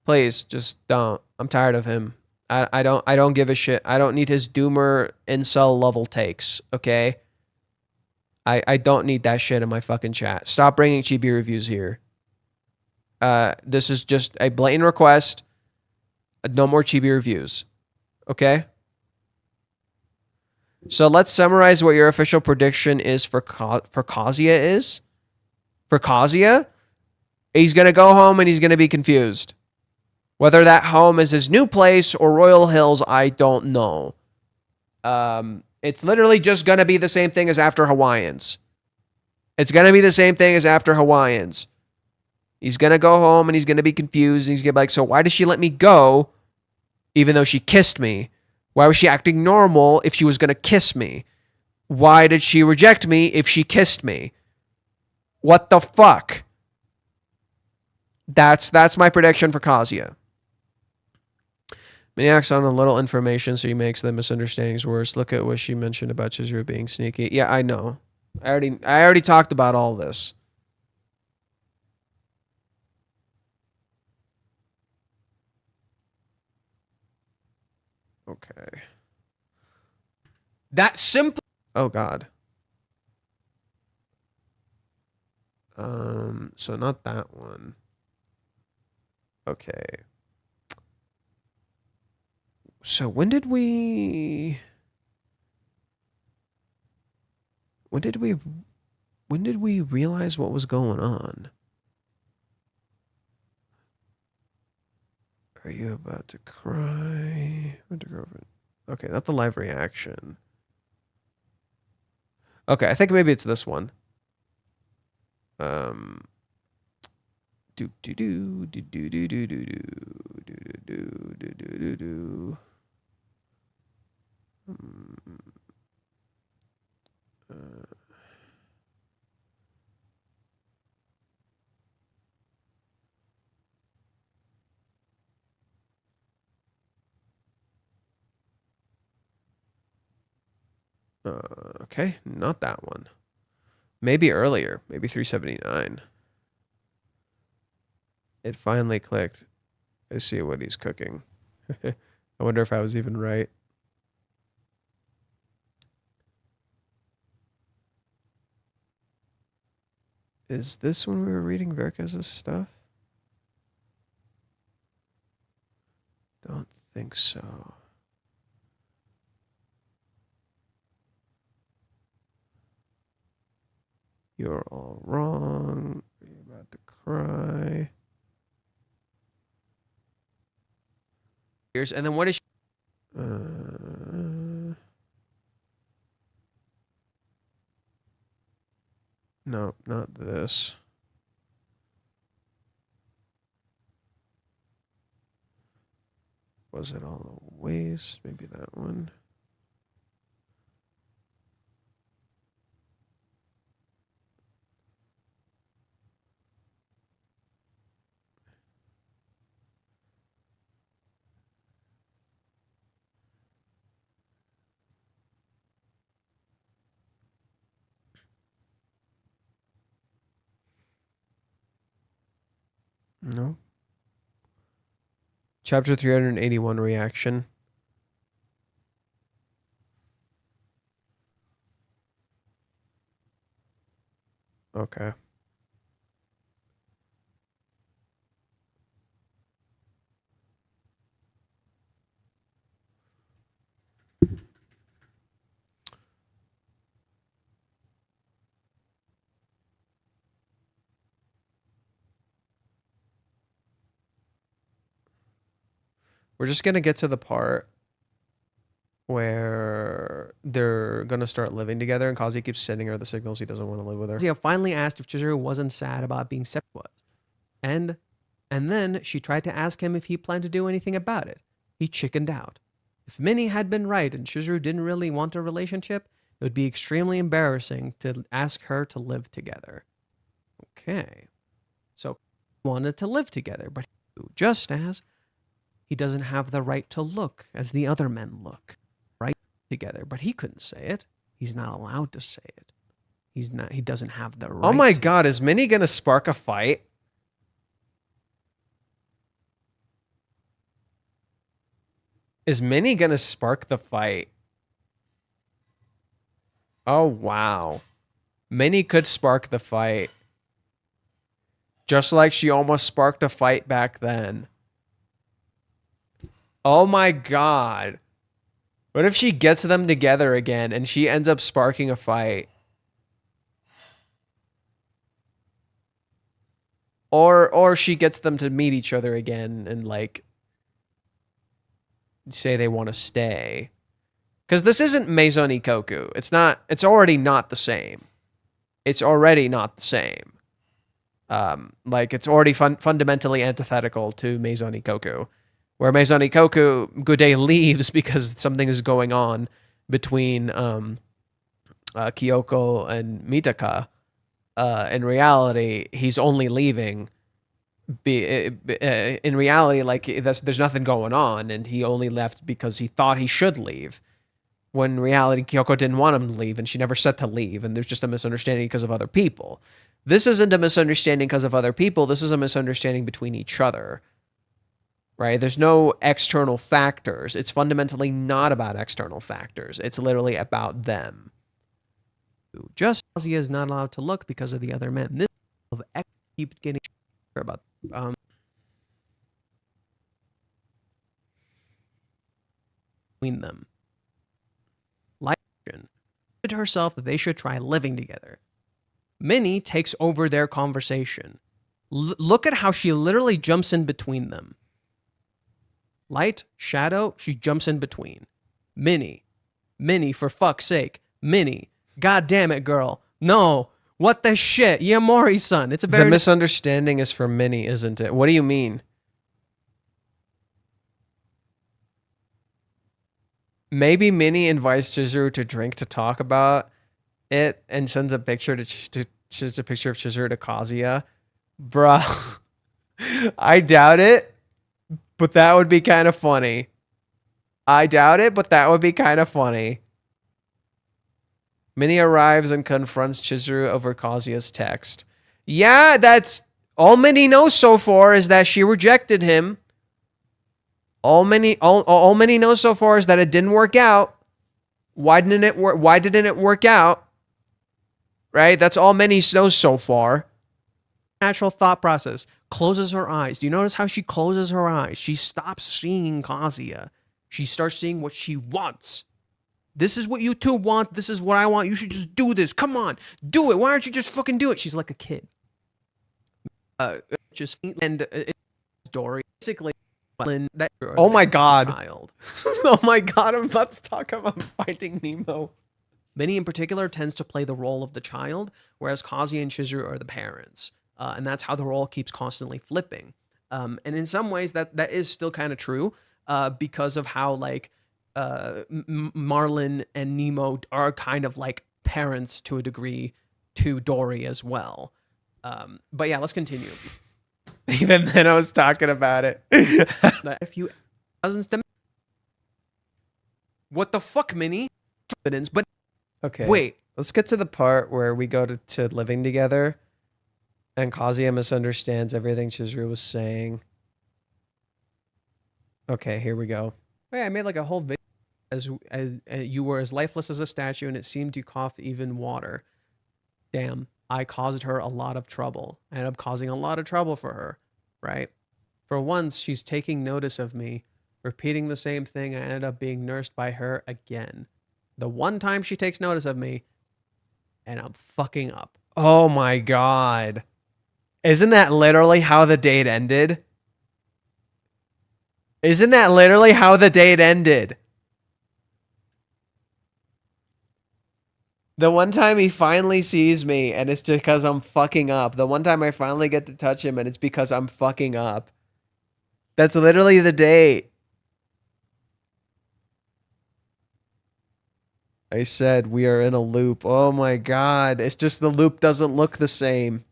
Please, just don't. I'm tired of him. I don't give a shit. I don't need his doomer incel level takes, okay? I don't need that shit in my fucking chat. Stop bringing chibi reviews here. This is just a blatant request. No more chibi reviews, okay? So let's summarize what your official prediction is for Kazuya is. For Kazuya, he's going to go home and he's going to be confused. Whether that home is his new place or Royal Hills, I don't know. It's literally just going to be the same thing as After Hawaiians. It's going to be the same thing as After Hawaiians. He's going to go home and he's going to be confused. And he's going to be like, so why did she let me go even though she kissed me? Why was she acting normal if she was going to kiss me? Why did she reject me if she kissed me? What the fuck? That's my prediction for Kazuya. Maniac's on a little information, so he makes the misunderstandings worse. Look at what she mentioned about Chizuru being sneaky. Yeah, I know. I already talked about all this. Okay. That simple. Oh God. So not that one. Okay. So when did we realize what was going on? Are you about to cry? Okay, not the live reaction. Okay, I think maybe it's this one. Do do do do do do do do do do do do do. Okay, not that one. Maybe earlier, maybe 379. It finally clicked. I see what he's cooking. I wonder if I was even right. Is this when we were reading Verkes' stuff? Don't think so. You're all wrong. You're about to cry. And then what is she? No, not this. Was it all a waste? Maybe that one. No. Chapter 381 reaction. Okay. We're just going to get to the part where they're going to start living together, and Kazi keeps sending her the signals he doesn't want to live with her. Kazuya finally asked if Chizuru wasn't sad about being separated. And then she tried to ask him if he planned to do anything about it. He chickened out. If Minnie had been right and Chizuru didn't really want a relationship, it would be extremely embarrassing to ask her to live together. Okay. So he wanted to live together, but just as he doesn't have the right to look as the other men look. Right together, but he couldn't say it. He's not allowed to say it. He doesn't have the right. Oh my god, is Minnie gonna spark a fight? Is Minnie gonna spark the fight? Oh wow. Minnie could spark the fight. Just like she almost sparked a fight back then. Oh my god. What if she gets them together again and she ends up sparking a fight? Or she gets them to meet each other again and like say they want to stay. Because this isn't Maison Ikoku. It's already not the same. It's already not the same. Like it's already fundamentally antithetical to Maison Ikoku. Where Maison Ikoku, Gude leaves because something is going on between Kyoko and Mitaka. In reality, he's only leaving. In reality, like there's nothing going on, and he only left because he thought he should leave. When in reality, Kyoko didn't want him to leave, and she never said to leave, and there's just a misunderstanding because of other people. This isn't a misunderstanding because of other people. This is a misunderstanding between each other. Right? There's no external factors. It's fundamentally not about external factors. It's literally about them. Just Kazuya is not allowed to look because of the other men. This of keep getting about between them. Like said to herself that they should try living together. Minnie takes over their conversation. Look at how she literally jumps in between them. Light, shadow, she jumps in between. Minnie, for fuck's sake. Minnie, god damn it, girl. No, what the shit? Yamori-san, it's a very... The misunderstanding is for Minnie, isn't it? What do you mean? Maybe Minnie invites Chizuru to drink to talk about it and sends a picture to a picture of Chizuru to Kazuya. Bruh. I doubt it. But that would be kind of funny. I doubt it, but that would be kind of funny. Minnie arrives and confronts Chizuru over Kazuya's text. Yeah, that's all Minnie knows so far is that she rejected him. All Minnie knows so far is that it didn't work out. Why didn't it work? Why didn't it work out? Right? That's all Minnie knows so far. Natural thought process. Closes her eyes. Do you notice how she closes her eyes? She stops seeing Kazuya. She starts seeing what she wants. This is what you two want. This is what I want. You should just do this. Come on. Do it. Why aren't you just fucking do it? She's like a kid. Dory. Basically, that oh my god. Child. Oh my god, I'm about to talk about Finding Nemo. Minnie in particular tends to play the role of the child, whereas Kazuya and Chizuru are the parents. And that's how the role keeps constantly flipping. And in some ways, that is still kind of true because of how, like, Marlin and Nemo are kind of like parents to a degree to Dory as well. But yeah, let's continue. Even then, I was talking about it. A few cousins. What the fuck, Minnie? But okay, wait. Let's get to the part where we go to living together. And Kazuya misunderstands everything Chizuru was saying. Okay, here we go. Wait, I made like a whole video as you were as lifeless as a statue and it seemed you coughed even water. Damn, I caused her a lot of trouble. I ended up causing a lot of trouble for her, right? For once, she's taking notice of me, repeating the same thing. I ended up being nursed by her again. The one time she takes notice of me, and I'm fucking up. Oh my god. Isn't that literally how the date ended? Isn't that literally how the date ended? The one time he finally sees me and it's because I'm fucking up. The one time I finally get to touch him and it's because I'm fucking up. That's literally the date. I said we are in a loop. Oh my god. It's just the loop doesn't look the same.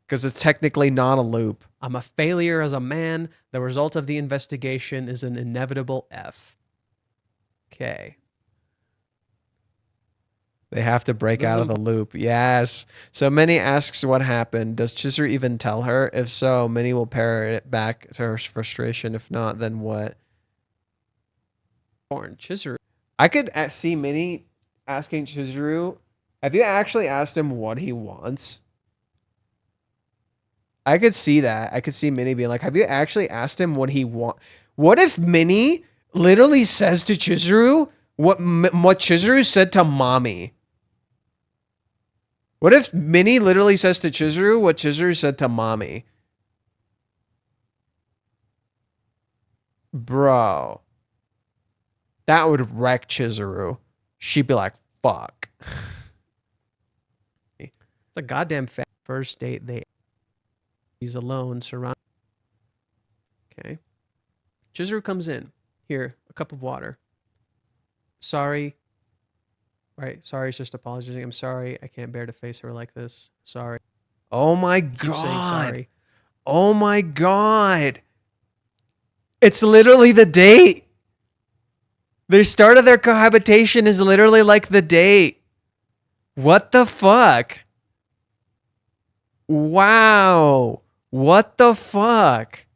Because it's technically not a loop. I'm a failure as a man. The result of the investigation is an inevitable F. Okay. They have to break This out is of the loop. Yes. So Minnie asks what happened. Does Chisuru even tell her? If so, Minnie will parrot it back to her frustration. If not, then what? Born Chizuru. I could see Minnie asking Chizuru, have you actually asked him what he wants? I could see that. I could see Minnie being like, have you actually asked him what he wants? What if Minnie literally says to Chizuru what Chizuru said to Mommy? What if Minnie literally says to Chizuru what Chizuru said to Mommy? Bro. That would wreck Chizuru. She'd be like, fuck. It's a goddamn first date. He's alone, surrounded. Okay. Chizuru comes in. Here, a cup of water. Sorry. Right. Sorry, it's just apologizing. I'm sorry. I can't bear to face her like this. Sorry. Oh my God. Keep saying sorry. Oh my God. It's literally the date. The start of their cohabitation is literally like the date. What the fuck? Wow. What the fuck?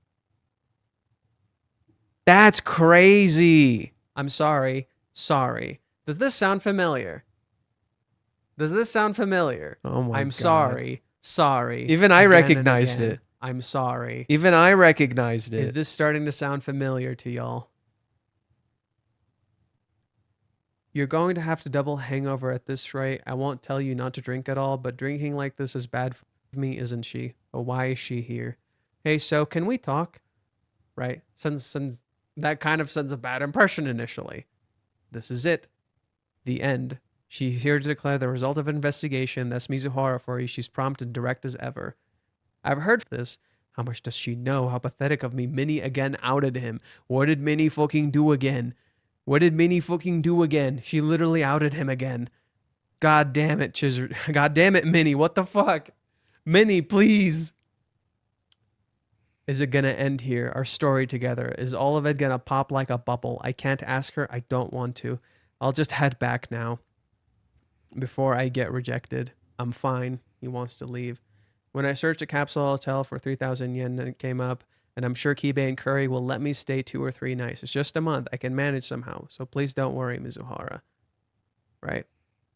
That's crazy. I'm sorry. Sorry. Does this sound familiar? Does this sound familiar? Oh my God. I'm sorry. Sorry. Even I recognized it. I'm sorry. Even I recognized it. Is this starting to sound familiar to y'all? You're going to have to double hangover at this rate. I won't tell you not to drink at all, but drinking like this is bad for me, isn't she? Oh, why is she here? Hey, so can we talk? Right? Since that kind of sends a bad impression initially. This is it. The end. She's here to declare the result of an investigation. That's Mizuhara for you. She's prompt and direct as ever. I've heard this. How much does she know? How pathetic of me. Minnie again outed him. What did Minnie fucking do again? What did Minnie fucking do again? She literally outed him again. God damn it, Chizuru. God damn it, Minnie. What the fuck? Minnie, please. Is it gonna end here? Our story together? Is all of it gonna pop like a bubble? I can't ask her. I don't want to. I'll just head back now. Before I get rejected. I'm fine. He wants to leave. When I searched a capsule hotel for 3,000 yen, and it came up, and I'm sure Kibe and Curry will let me stay 2 or 3 nights. It's just a month. I can manage somehow. So please don't worry, Mizuhara. Right?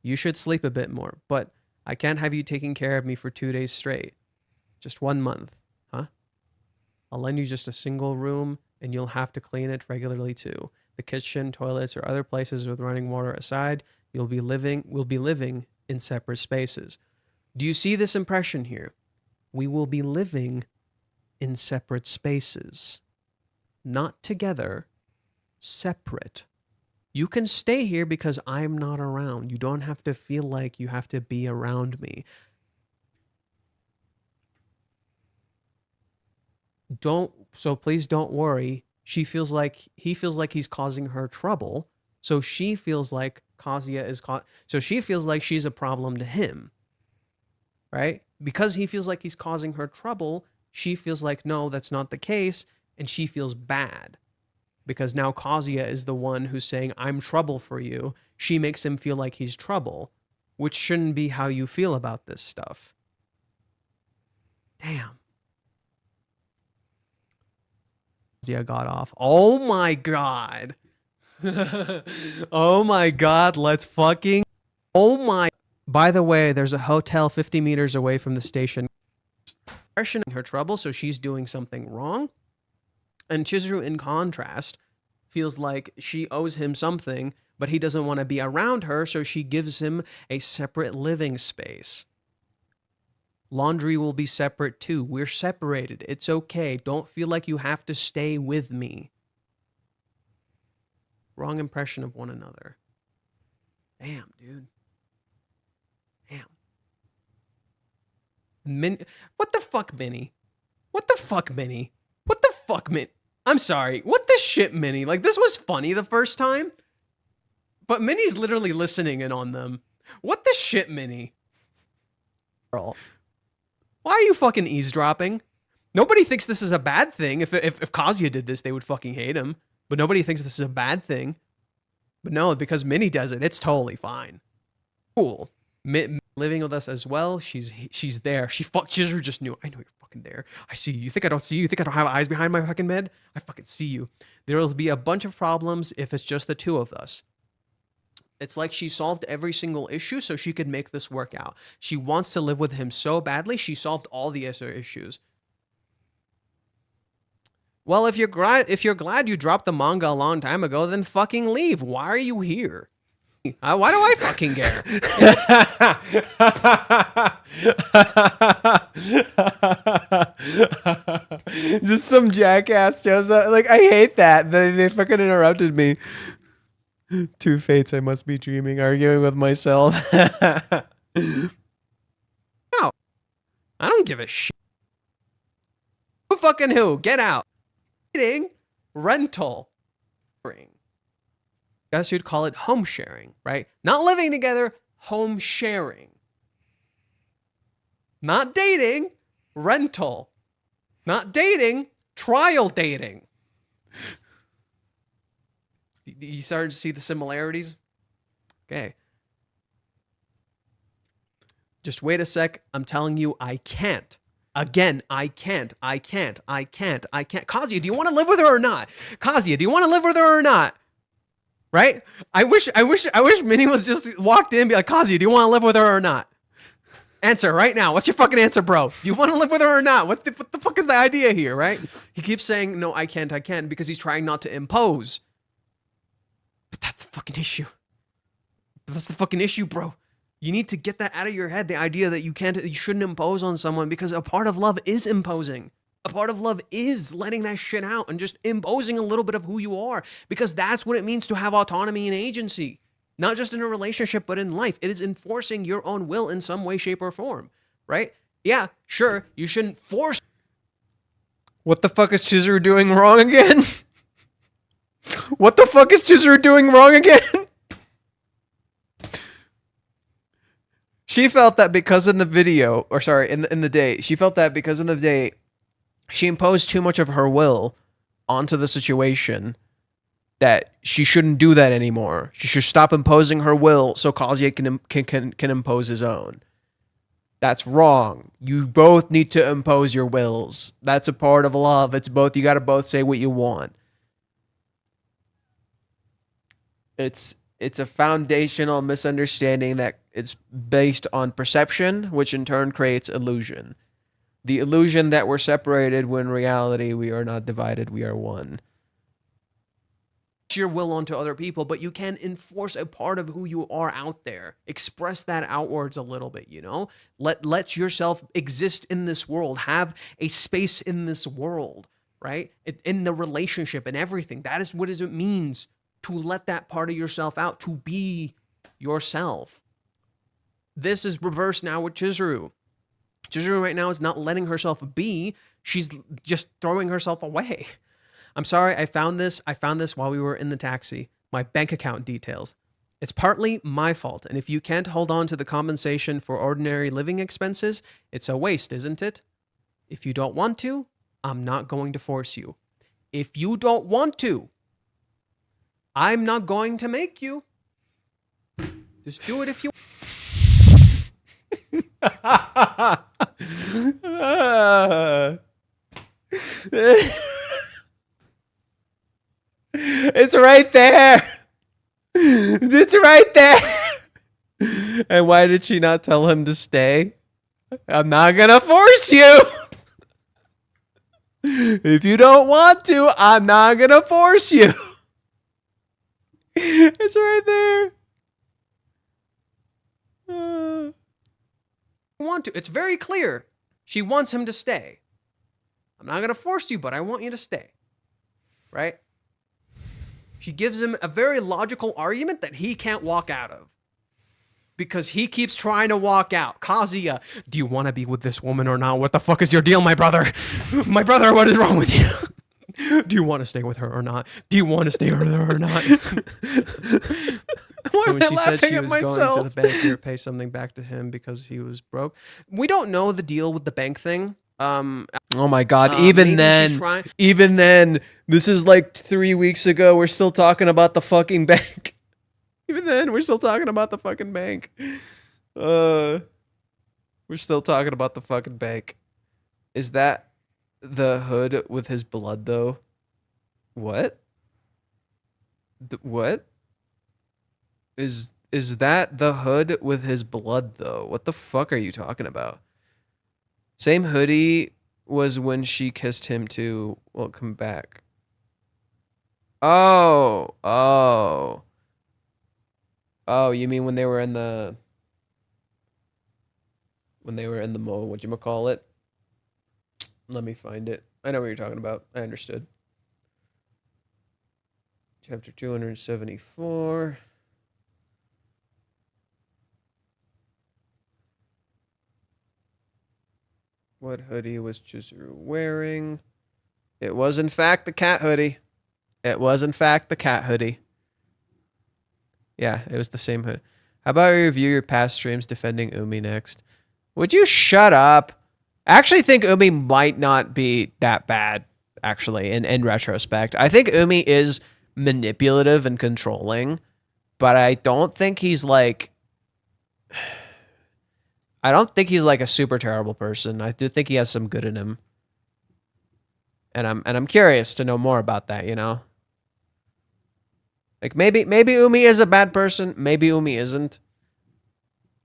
You should sleep a bit more, but I can't have you taking care of me for 2 days straight. Just 1 month. Huh? I'll lend you just a single room, and you'll have to clean it regularly too. The kitchen, toilets, or other places with running water aside, we'll be living in separate spaces. Do you see this impression here? We will be living in separate spaces. Not together, separate. You can stay here because I'm not around. You don't have to feel like you have to be around me. So please don't worry. He feels like he's causing her trouble. So she feels like she feels like she's a problem to him. Right? Because he feels like he's causing her trouble, she feels like, no, that's not the case, and she feels bad. Because now Kazuya is the one who's saying, I'm trouble for you. She makes him feel like he's trouble, which shouldn't be how you feel about this stuff. Damn. Kazuya got off. Oh my God. Oh my God, let's fucking... Oh my... By the way, there's a hotel 50 meters away from the station. Questioning her trouble, so she's doing something wrong. And Chizuru, in contrast, feels like she owes him something, but he doesn't want to be around her, so she gives him a separate living space. Laundry will be separate too. We're separated. It's okay. Don't feel like you have to stay with me. Wrong impression of one another. Damn, dude. Damn. What the fuck, Minnie? What the fuck, Minnie? What the fuck, Minnie? I'm sorry. What the shit, Minnie? Like, this was funny the first time, but Minnie's literally listening in on them. What the shit, Minnie? Girl. Why are you fucking eavesdropping? Nobody thinks this is a bad thing. If Kazuya did this, they would fucking hate him. But nobody thinks this is a bad thing. But no, because Minnie does it, it's totally fine. Cool. Living with us as well. She's there. Chizuru just knew. I know you're fucking there. I see you. You think I don't see you? You think I don't have eyes behind my fucking bed? I fucking see you. There will be a bunch of problems if it's just the two of us. It's like she solved every single issue so she could make this work out. She wants to live with him so badly, she solved all the other issues. Well, if you're glad you dropped the manga a long time ago, then fucking leave. Why are you here? Why do I fucking care? Just some jackass shows up. Like, I hate that. They fucking interrupted me. Two fates, I must be dreaming, arguing with myself. No, I don't give a shit. Who fucking who? Get out. Rental. I guess you'd call it home sharing, right? Not living together, home sharing. Not dating, rental. Not dating, trial dating. You started to see the similarities? Okay. Just wait a sec. I'm telling you, I can't. Again, I can't. Kazuya, do you want to live with her or not? Kazuya, do you want to live with her or not? Right? I wish Minnie was just walked in and be like, Kazuya, do you want to live with her or not? Answer right now. What's your fucking answer, bro? Do you want to live with her or not? What the fuck is the idea here, right? He keeps saying, no, I can't, because he's trying not to impose. But that's the fucking issue. That's the fucking issue, bro. You need to get that out of your head. The idea that you shouldn't impose on someone, because a part of love is imposing. A part of love is letting that shit out and just imposing a little bit of who you are, because that's what it means to have autonomy and agency. Not just in a relationship, but in life. It is enforcing your own will in some way, shape, or form, right? Yeah, sure, you shouldn't force. What the fuck is Chizuru doing wrong again? What the fuck is Chizuru doing wrong again? She felt that because in the video, or sorry, in the date, she felt that because in the date, she imposed too much of her will onto the situation, that she shouldn't do that anymore. She should stop imposing her will so Kazuya can impose his own. That's wrong. You both need to impose your wills. That's a part of love. It's both. You got to both say what you want. It's a foundational misunderstanding that it's based on perception, which in turn creates illusion. The illusion that we're separated when in reality we are not divided, we are one. Your will onto other people, but you can enforce a part of who you are out there. Express that outwards a little bit, you know? Let yourself exist in this world. Have a space in this world, right? In the relationship and everything. That is what it means to let that part of yourself out, to be yourself. This is reversed now with Chizuru. Chizuru right now is not letting herself be. She's just throwing herself away. I'm sorry, I found this while we were in the taxi. My bank account details. It's partly my fault, and if you can't hold on to the compensation for ordinary living expenses, it's a waste, isn't it? If you don't want to, I'm not going to force you. If you don't want to, I'm not going to make you. Just do it if you It's right there. It's right there. And why did she not tell him to stay? I'm not gonna force you. If you don't want to, I'm not gonna force you. It's right there. Want to. It's very clear. She wants him to stay. I'm not gonna force you, but I want you to stay. Right? She gives him a very logical argument that he can't walk out of. Because he keeps trying to walk out. Kazuya, do you want to be with this woman or not? What the fuck is your deal, my brother? My brother, what is wrong with you? Do you want to stay with her or not? Do you want to stay with her or not? Why am I laughing at myself? Going to the bank to pay something back to him because he was broke. We don't know the deal with the bank thing. Oh my god, even then, this is like 3 weeks ago, we're still talking about the fucking bank. Even then, we're still talking about the fucking bank. We're still talking about the fucking bank. Is that the hood with his blood, though? What? What? Is that the hood with his blood, though? What the fuck are you talking about? Same hoodie was when she kissed him too. Welcome back. Oh. Oh, you mean when they were in the whatchamacallit? Let me find it. I know what you're talking about. I understood. Chapter 274. What hoodie was Chisuru wearing? It was, in fact, the cat hoodie. It was, in fact, the cat hoodie. Yeah, it was the same hood. How about you review your past streams defending Umi next? Would you shut up? I actually think Umi might not be that bad, actually, in retrospect. I think Umi is manipulative and controlling, but I don't think he's like... I don't think he's like a super terrible person. I do think he has some good in him. And I'm curious to know more about that, you know? Like maybe Umi is a bad person, maybe Umi isn't.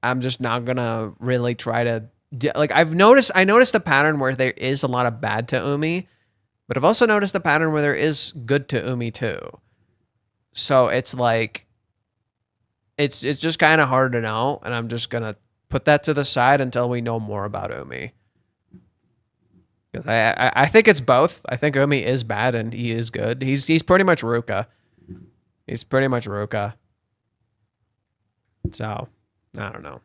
I'm just not gonna really try to like I noticed a pattern where there is a lot of bad to Umi, but I've also noticed a pattern where there is good to Umi too. So it's like it's just kind of hard to know, and I'm just gonna put that to the side until we know more about Umi. Because I think it's both. I think Umi is bad and he is good. He's pretty much Ruka. He's pretty much Ruka. So, I don't know.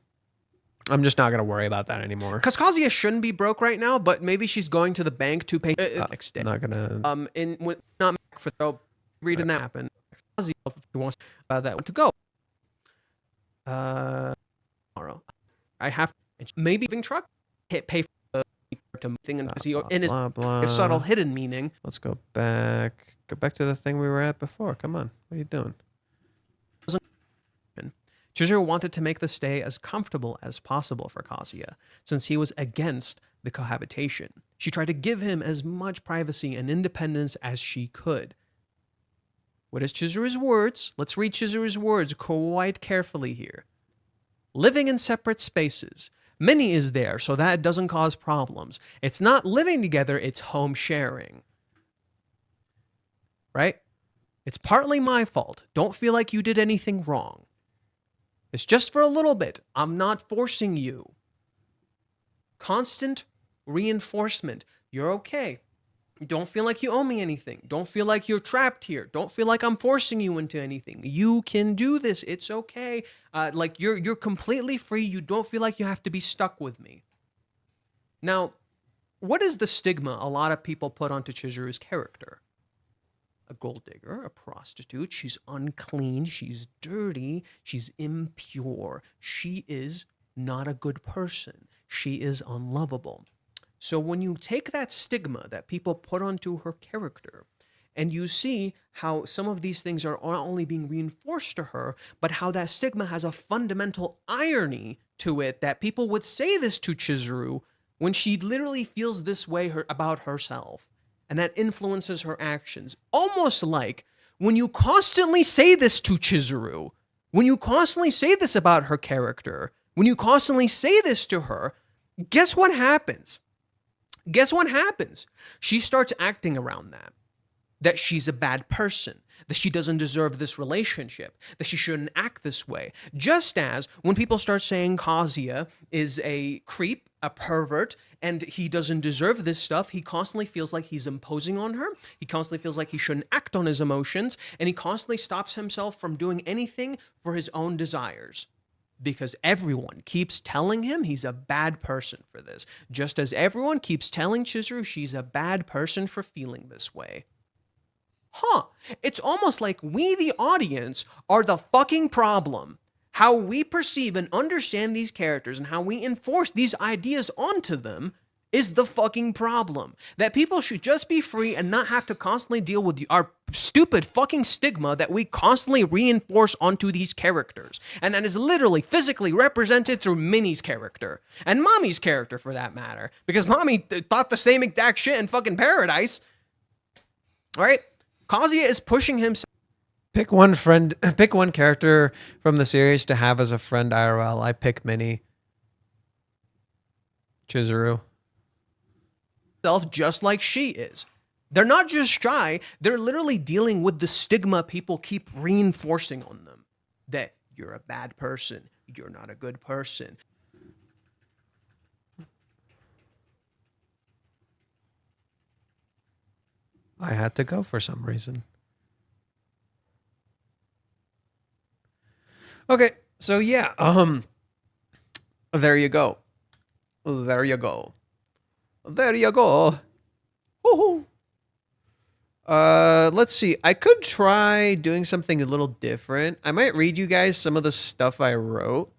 I'm just not going to worry about that anymore. Because Kazuya shouldn't be broke right now, but maybe she's going to the bank to pay next day. Not going to... not for reading that happen. Kazuya, if he wants that to go. Tomorrow. I have to... Maybe even truck pay for the thing and see in his subtle hidden meaning. Let's go back. Go back to the thing we were at before. Come on. What are you doing? Chizuru wanted to make the stay as comfortable as possible for Kazuya, since he was against the cohabitation. She tried to give him as much privacy and independence as she could. What is Chizuru's words? Let's read Chizuru's words quite carefully here. Living in separate spaces. Many is there, so that doesn't cause problems. It's not living together, it's home sharing. Right? It's partly my fault. Don't feel like you did anything wrong. It's just for a little bit. I'm not forcing you. Constant reinforcement. You're okay. Don't feel like you owe me anything. Don't feel like you're trapped here. Don't feel like I'm forcing you into anything. You can do this. It's okay. Like you're completely free. You don't feel like you have to be stuck with me. Now, what is the stigma a lot of people put onto Chizuru's character? A gold digger, a prostitute, she's unclean, she's dirty, she's impure. She is not a good person. She is unlovable. So when you take that stigma that people put onto her character, and you see how some of these things are not only being reinforced to her, but how that stigma has a fundamental irony to it that people would say this to Chizuru when she literally feels this way about herself. And that influences her actions. Almost like when you constantly say this to Chizuru, when you constantly say this about her character, when you constantly say this to her, guess what happens? Guess what happens? She starts acting around that. That she's a bad person, that she doesn't deserve this relationship, that she shouldn't act this way. Just as when people start saying Kazuya is a creep, a pervert, and he doesn't deserve this stuff, he constantly feels like he's imposing on her. He constantly feels like he shouldn't act on his emotions, and he constantly stops himself from doing anything for his own desires. Because everyone keeps telling him he's a bad person for this, just as everyone keeps telling Chizuru she's a bad person for feeling this way. It's almost like we, the audience, are the fucking problem. How we perceive and understand these characters and how we enforce these ideas onto them is the fucking problem. That people should just be free and not have to constantly deal with our stupid fucking stigma that we constantly reinforce onto these characters. And that is literally physically represented through Minnie's character. And Mommy's character, for that matter. Because Mommy thought the same exact shit in fucking Paradise. Alright? Kazuya is pushing himself. Pick one friend, pick one character from the series to have as a friend IRL. I pick Minnie. Chizuru. Just like she is. They're not just shy, they're literally dealing with the stigma people keep reinforcing on them. That you're a bad person, you're not a good person. I had to go for some reason. Okay, so yeah, there you go. There you go. There you go. Woohoo. Let's see. I could try doing something a little different. I might read you guys some of the stuff I wrote.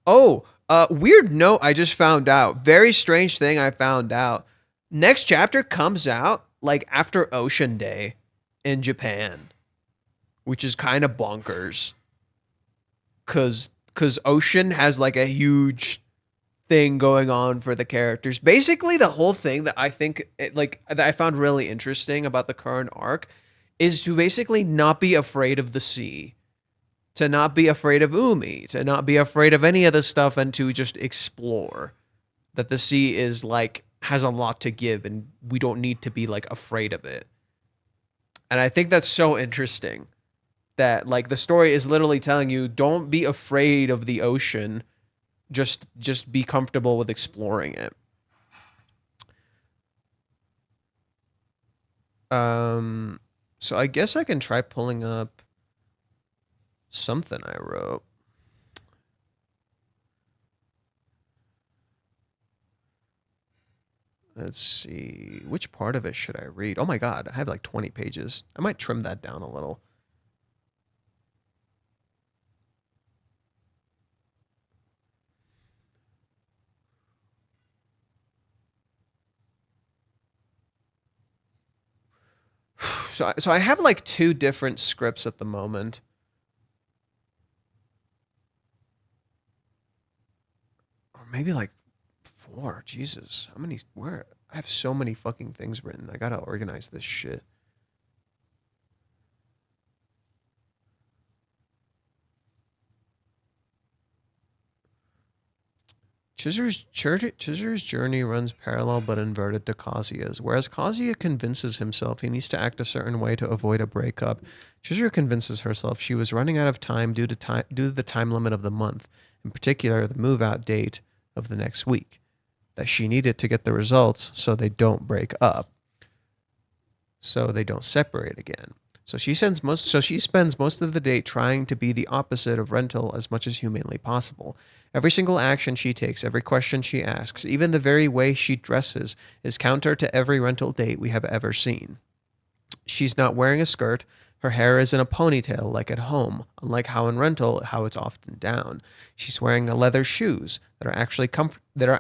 Oh, weird note I just found out. Very strange thing I found out. Next chapter comes out like after Ocean Day in Japan, which is kind of bonkers. Cause Ocean has like a huge thing going on for the characters. Basically, the whole thing that I think that I found really interesting about the current arc is to basically not be afraid of the sea, to not be afraid of Umi, to not be afraid of any of the stuff, and to just explore. That the sea is like has a lot to give, and we don't need to be like afraid of it. And I think that's so interesting. That like the story is literally telling you, don't be afraid of the ocean, just be comfortable with exploring it. So I guess I can try pulling up something I wrote. Let's see, which part of it should I read? Oh my god, I have like 20 pages. I might trim that down a little. So I have like 2 different scripts at the moment. Or maybe like 4. Jesus. How many? Where? I have so many fucking things written. I gotta organize this shit. Chizuru's journey runs parallel but inverted to Kazuya's. Whereas Kazuya convinces himself he needs to act a certain way to avoid a breakup, Chizuru convinces herself she was running out of time due to the time limit of the month, in particular the move-out date of the next week, that she needed to get the results so they don't break up, so they don't separate again. So she spends most of the day trying to be the opposite of Rental as much as humanly possible. Every single action she takes, every question she asks, even the very way she dresses is counter to every Rental date we have ever seen. She's not wearing a skirt. Her hair is in a ponytail like at home, unlike how in Rental, how it's often down. She's wearing leather shoes that are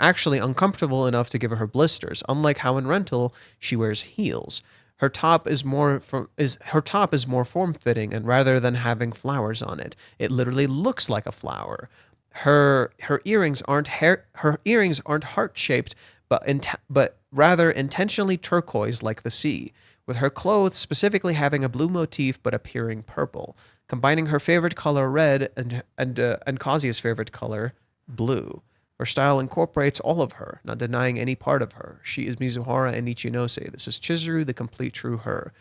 actually uncomfortable enough to give her blisters, unlike how in Rental she wears heels. Her top is more form-fitting, and rather than having flowers on it, it literally looks like a flower. Her earrings aren't heart-shaped, but rather intentionally turquoise like the sea, with her clothes specifically having a blue motif but appearing purple, combining her favorite color red and Kazuya's favorite color blue. Her style incorporates all of her, not denying any part of her. She is Mizuhara and Ichinose. This is Chizuru, the complete true her.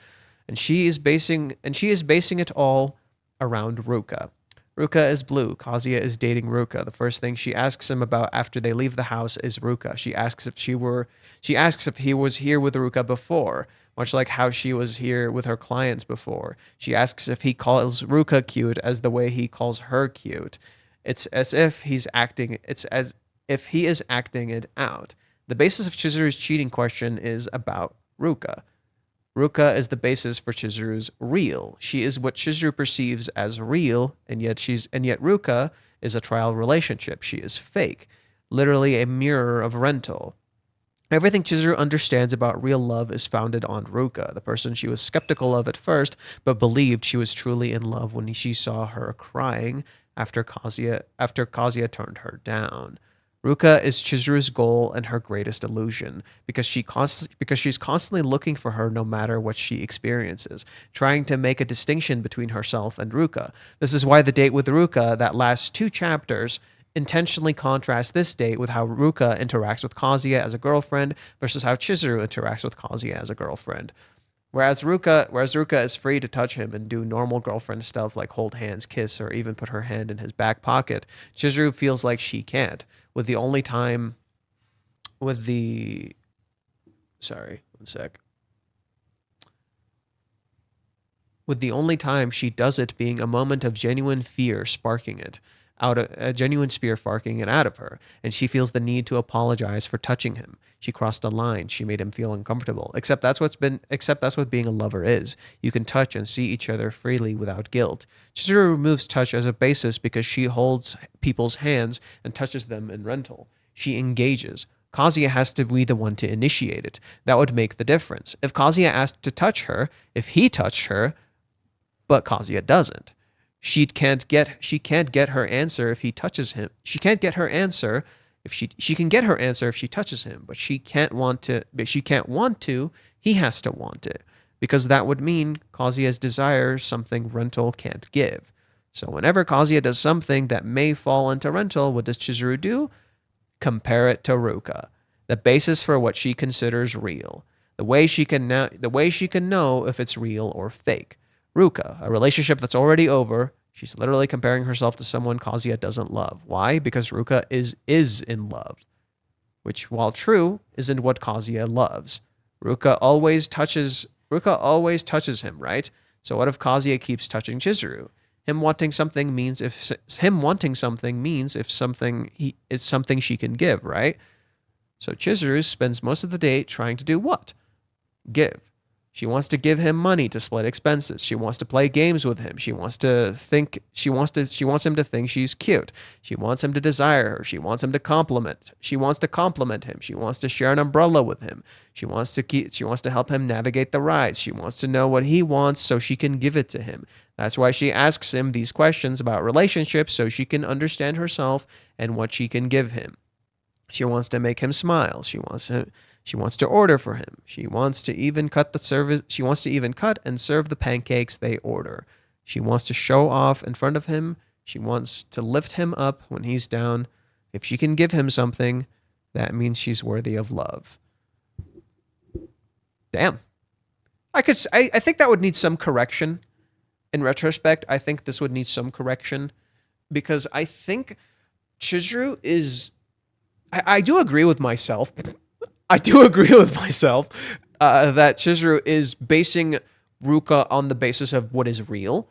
And she is basing it all around Ruka. Ruka is blue. Kazuya is dating Ruka. The first thing she asks him about after they leave the house is Ruka. She asks if he was here with Ruka before, much like how she was here with her clients before. She asks if he calls Ruka cute as the way he calls her cute. It's as if he is acting it out. The basis of Chizuru's cheating question is about Ruka. Ruka is the basis for Chizuru's real. She is what Chizuru perceives as real, and yet Ruka is a trial relationship. She is fake, literally a mirror of rental. Everything Chizuru understands about real love is founded on Ruka, the person she was skeptical of at first, but believed she was truly in love when she saw her crying after Kazuya turned her down. Ruka is Chizuru's goal and her greatest illusion because she's constantly looking for her no matter what she experiences, trying to make a distinction between herself and Ruka. This is why the date with Ruka that lasts 2 chapters intentionally contrasts this date with how Ruka interacts with Kazuya as a girlfriend versus how Chizuru interacts with Kazuya as a girlfriend. Whereas Ruka is free to touch him and do normal girlfriend stuff like hold hands, kiss, or even put her hand in his back pocket, Chizuru feels like she can't. With the only time she does it being a moment of genuine fear sparking it out of her, and she feels the need to apologize for touching him. She crossed a line. She made him feel uncomfortable. Except that's what being a lover is. You can touch and see each other freely without guilt. Chizuru removes touch as a basis because she holds people's hands and touches them in rental. She engages. Kazuya has to be the one to initiate it. That would make the difference. If Kazuya asked to touch her, if he touched her, but Kazuya doesn't. She can't get her answer if he touches him. She can't get her answer if she can get her answer if she touches him, but she can't want to. He has to want it because that would mean Kazuya's desires something rental can't give. So whenever Kazuya does something that may fall into rental, what does Chizuru do? Compare it to Ruka, the basis for what she considers real, the way she can know if it's real or fake. Ruka, a relationship that's already over. She's literally comparing herself to someone Kazuya doesn't love. Why? Because Ruka is in love, which, while true, isn't what Kazuya loves. Ruka always touches him, right? So what if Kazuya keeps touching Chizuru? Him wanting something means it's something she can give, right? So Chizuru spends most of the day trying to do what? Give. She wants to give him money to split expenses. She wants to play games with him. She wants him to think she's cute. She wants him to desire her. She wants him to compliment. She wants to compliment him. She wants to share an umbrella with him. She wants to help him navigate the rides. She wants to know what he wants so she can give it to him. That's why she asks him these questions about relationships so she can understand herself and what she can give him. She wants to make him smile. She wants to order for him. She wants to even cut and serve the pancakes they order. She wants to show off in front of him. She wants to lift him up when he's down. If she can give him something, that means she's worthy of love. Damn. I think that would need some correction. In retrospect, I think this would need some correction because I think Chizuru is... I do agree with myself. That Chizuru is basing Ruka on the basis of what is real.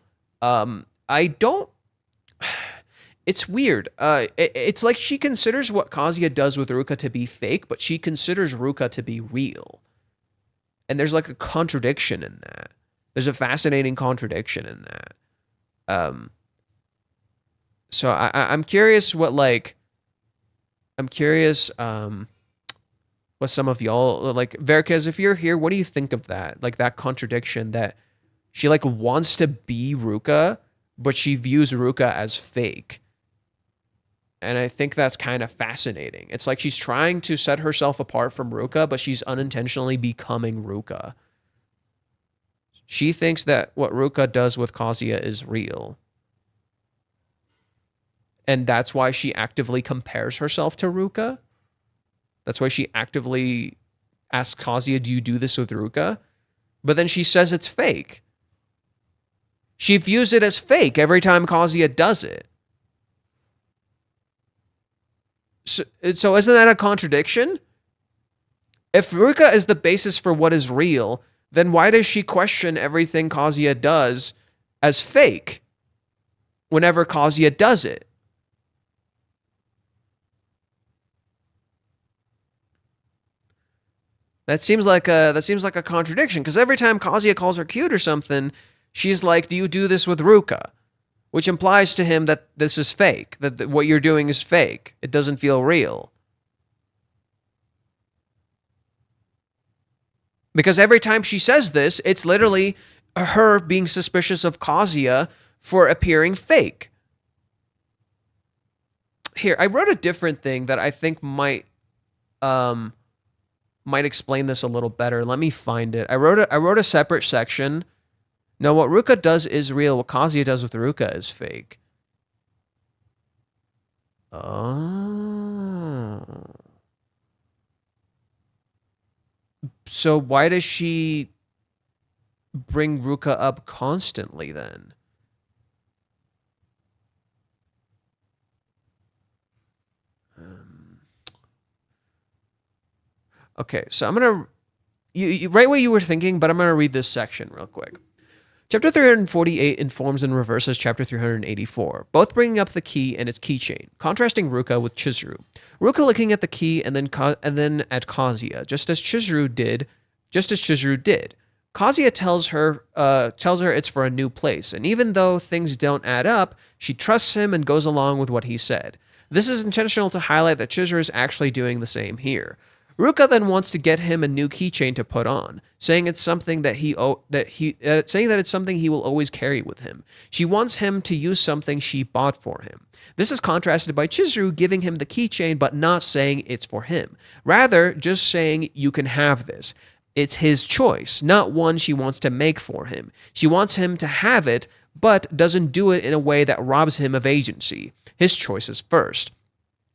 It's weird. It's like she considers what Kazuya does with Ruka to be fake, but she considers Ruka to be real. And there's like a contradiction in that. There's a fascinating contradiction in that. So I'm curious what some of y'all like. Verkez, if you're here, what do you think of that? Like that contradiction that she like wants to be Ruka, but she views Ruka as fake. And I think that's kind of fascinating. It's like she's trying to set herself apart from Ruka, but she's unintentionally becoming Ruka. She thinks that what Ruka does with Kazuya is real. And that's why she actively compares herself to Ruka. That's why she actively asks Kazuya, do you do this with Ruka? But then she says it's fake. She views it as fake every time Kazuya does it. So isn't that a contradiction? If Ruka is the basis for what is real, then why does she question everything Kazuya does as fake whenever Kazuya does it? That seems like a contradiction, because every time Kazuya calls her cute or something, she's like, "Do you do this with Ruka?" Which implies to him that this is fake, that what you're doing is fake. It doesn't feel real. Because every time she says this, it's literally her being suspicious of Kazuya for appearing fake. Here, I wrote a different thing that I think might explain this a little better. Let me find it. I wrote a separate section. No, what Ruka does is real. What Kazuya does with Ruka is fake. Oh. So why does she bring Ruka up constantly then? Okay, so I'm going to... You right where you were thinking, but I'm going to read this section real quick. Chapter 348 informs and reverses Chapter 384, both bringing up the key and its keychain, contrasting Ruka with Chizuru. Ruka looking at the key and then at Kazuya, just as Chizuru did. Kazuya tells her it's for a new place, and even though things don't add up, she trusts him and goes along with what he said. This is intentional to highlight that Chizuru is actually doing the same here. Ruka then wants to get him a new keychain to put on, saying it's something that it's something he will always carry with him. She wants him to use something she bought for him. This is contrasted by Chizuru giving him the keychain but not saying it's for him. Rather, just saying you can have this. It's his choice, not one she wants to make for him. She wants him to have it, but doesn't do it in a way that robs him of agency. His choice is first.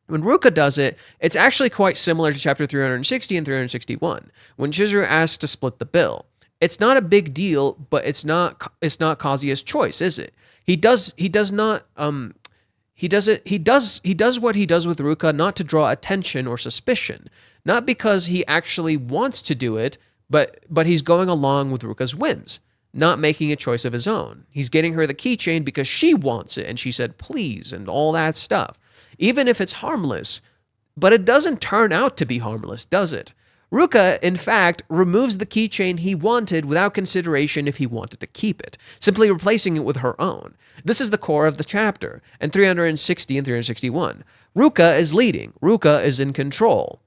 When Ruka does it, it's actually quite similar to Chapter 360 and 361, when Chizuru asks to split the bill. It's not a big deal, but it's not Kazuya's choice, is it? He does what he does with Ruka not to draw attention or suspicion, not because he actually wants to do it, but he's going along with Ruka's whims, not making a choice of his own. He's getting her the keychain because she wants it, and she said please and all that stuff. Even if it's harmless, but it doesn't turn out to be harmless, does it? Ruka, in fact, removes the keychain he wanted without consideration if he wanted to keep it, simply replacing it with her own. This is the core of the chapter, and 360 and 361. Ruka is leading. Ruka is in control.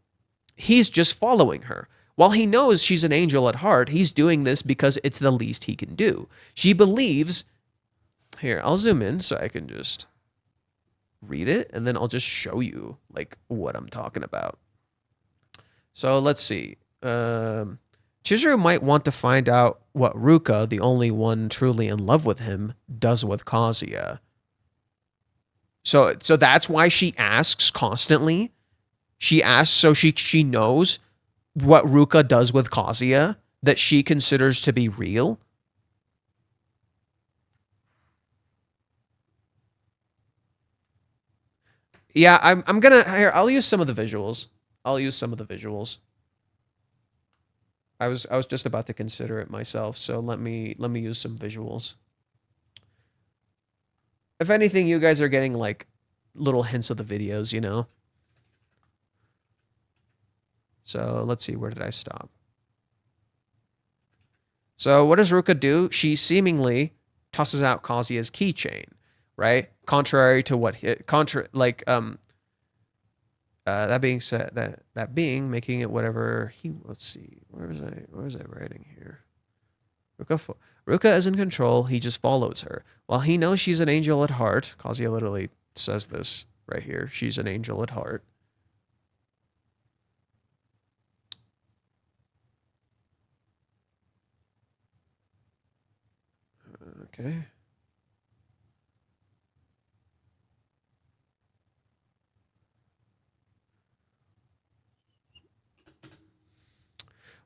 He's just following her. While he knows she's an angel at heart, he's doing this because it's the least he can do. She believes... Here, I'll zoom in so I can just... read it, and then I'll just show you like what I'm talking about. So let's see. Chizuru might want to find out what Ruka, the only one truly in love with him, does with Kazuya. So that's why she asks constantly. She asks so she knows what Ruka does with Kazuya that she considers to be real. Yeah, I'm gonna here. I'll use some of the visuals. I was just about to consider it myself, so let me use some visuals. If anything, you guys are getting like little hints of the videos, you know. So let's see, where did I stop? So what does Ruka do? She seemingly tosses out Kazuya's keychain, right? Contrary to what that being said, that being making it whatever he, let's see, where was I writing here? Ruka is in control. He just follows her. While he knows she's an angel at heart, Kazuya literally says this right here. She's an angel at heart. Okay.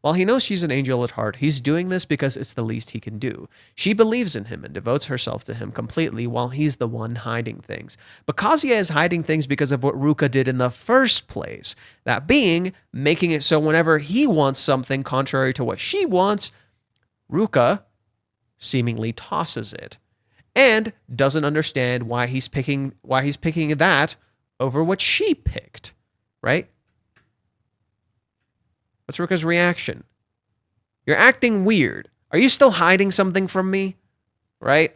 While he knows she's an angel at heart, he's doing this because it's the least he can do. She believes in him and devotes herself to him completely while he's the one hiding things. But Kazuya is hiding things because of what Ruka did in the first place. That being, making it so whenever he wants something contrary to what she wants, Ruka seemingly tosses it. And doesn't understand why he's picking that over what she picked, right? What's Ruka's reaction? You're acting weird. Are you still hiding something from me? Right?